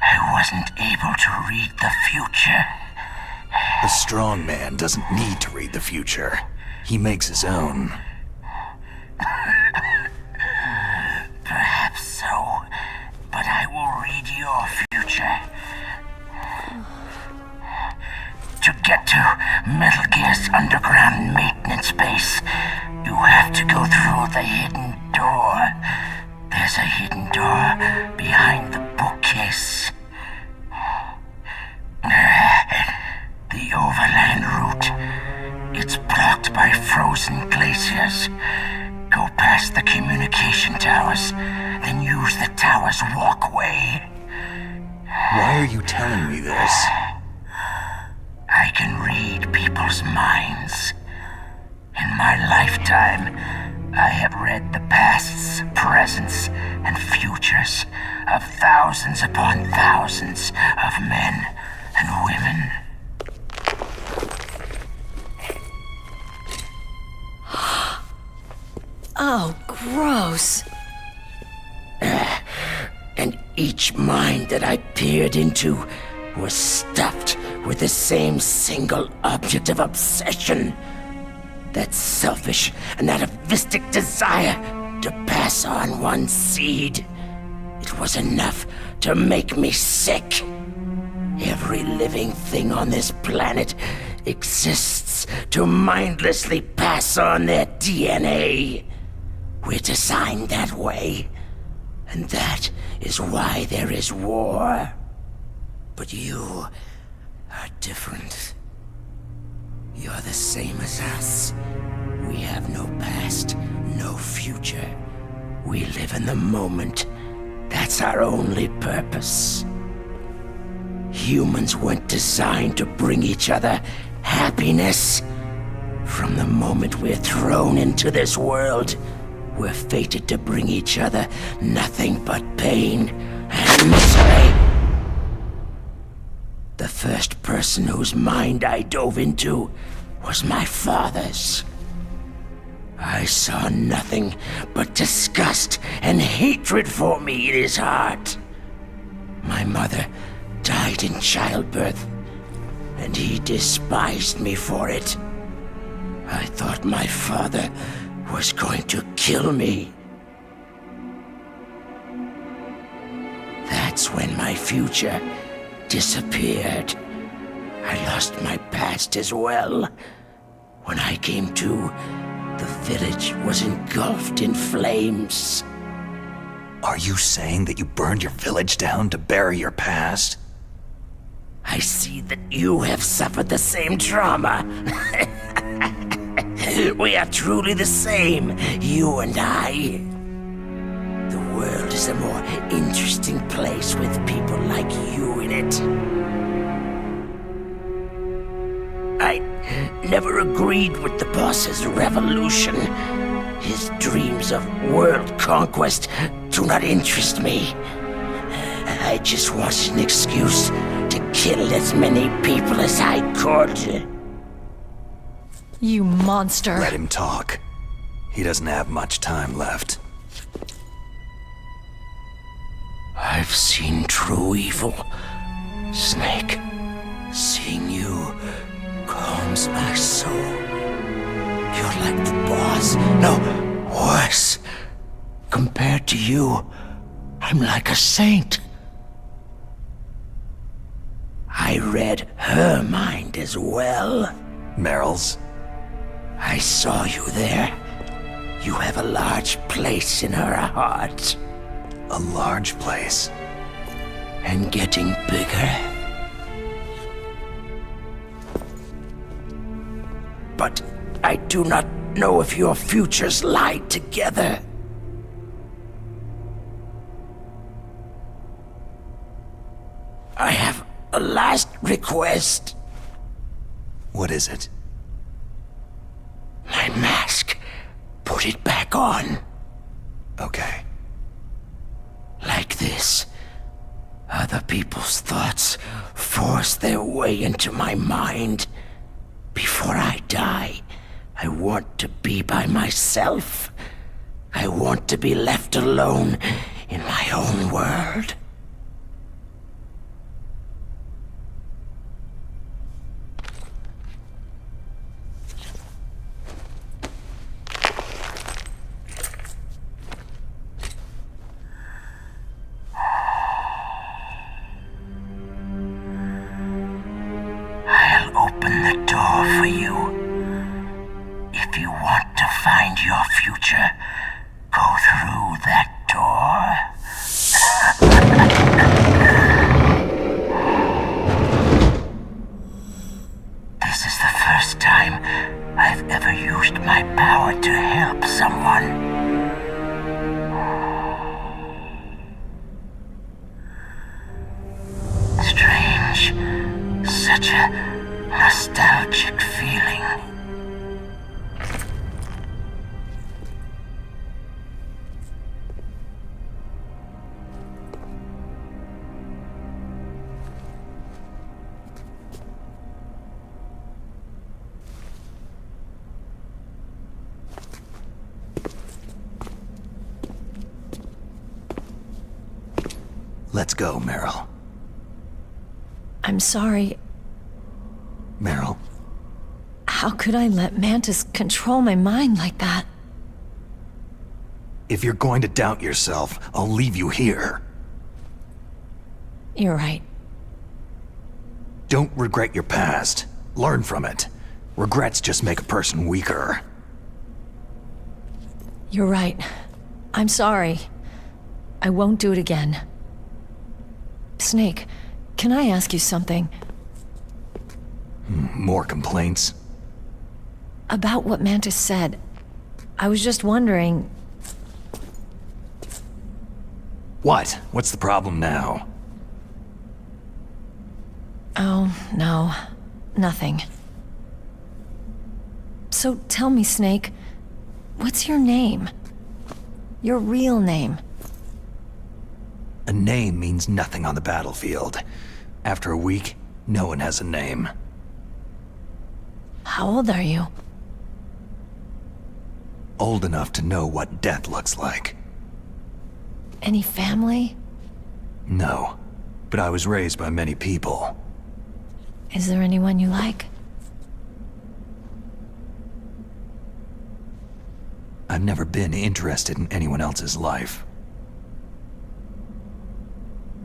I wasn't able to read the future. A strong man doesn't need to read the future. He makes his own. Perhaps so, but I will read your future. To get to Metal Gear's underground maintenance base, you have to go through the hidden door. There's a hidden door behind the bookcase. The overland route. It's blocked by frozen glaciers. Go past the communication towers, then use the tower's walkway. Why are you telling me this? I can read people's minds. In my lifetime, I have read the pasts, presents, and futures of thousands upon thousands of men and women. Oh, gross. And each mind that I peered into was stuffed with the same single object of obsession. That selfish and atavistic desire to pass on one seed. It was enough to make me sick. Every living thing on this planet exists to mindlessly pass on their DNA. We're designed that way. And that is why there is war. But you are different. You're the same as us. We have no past, no future. We live in the moment. That's our only purpose. Humans weren't designed to bring each other happiness. From the moment we're thrown into this world, we're fated to bring each other nothing but pain and misery. The first person whose mind I dove into was my father's. I saw nothing but disgust and hatred for me in his heart. My mother died in childbirth, and he despised me for it. I thought my father was going to kill me. That's when my future disappeared. I lost my past as well. When I came to, the village was engulfed in flames. Are you saying that you burned your village down to bury your past? I see that you have suffered the same trauma. We are truly the same, you and I. The world is a more interesting place with people like you in it. I never agreed with the boss's revolution. His dreams of world conquest do not interest me. I just wanted an excuse to kill as many people as I could. You monster. Let him talk. He doesn't have much time left. I've seen true evil, Snake. Seeing you calms my soul. You're like the boss. No, worse. Compared to you, I'm like a saint. I read her mind as well. Meryl's? I saw you there. You have a large place in her heart. A large place? And getting bigger. But I do not know if your futures lie together. I have a last request. What is it? My mask. Put it back on. Okay. Like this. Other people's thoughts force their way into my mind. Before I die, I want to be by myself. I want to be left alone in my own world. I'll open the door for you. If you want to find your future, go through that door. This is the first time I've ever used my power to help someone. Strange. Such a nostalgic feeling. Let's go, Meryl. I'm sorry. Meryl, How could I let Mantis control my mind like that? if you're going to doubt yourself, I'll leave you here. You're right. Don't regret your past. Learn from it. Regrets just make a person weaker. You're right. I'm sorry. I won't do it again. Snake, can I ask you something? More complaints? About what Mantis said. I was just wondering... What? What's the problem now? Oh, no. Nothing. So tell me, Snake, what's your name? Your real name? A name means nothing on the battlefield. After a week, no one has a name. How old are you? Old enough to know what death looks like. Any family? No, but I was raised by many people. Is there anyone you like? I've never been interested in anyone else's life.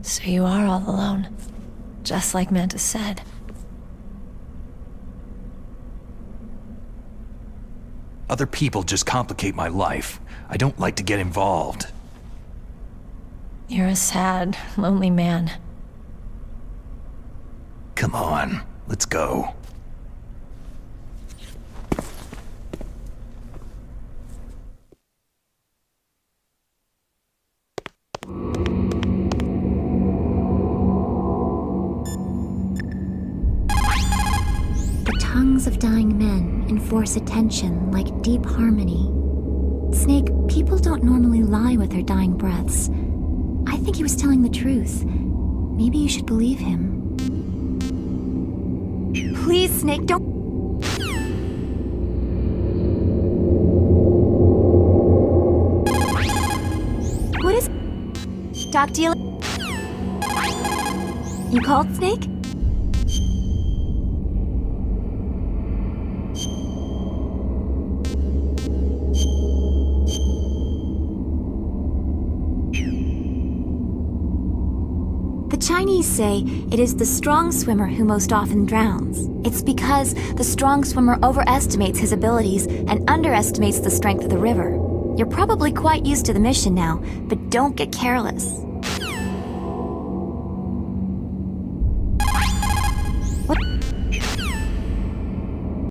So you are all alone, just like Mantis said. Other people just complicate my life. I don't like to get involved. You're a sad, lonely man. Come on, let's go. The tongues of dying men enforce attention like deep harmony. Snake, people don't normally lie with their dying breaths. I think he was telling the truth. Maybe you should believe him. Please, Snake, don't... What is... Talk to you... You called, Snake? The Chinese say it is the strong swimmer who most often drowns. It's because the strong swimmer overestimates his abilities and underestimates the strength of the river. You're probably quite used to the mission now, but don't get careless.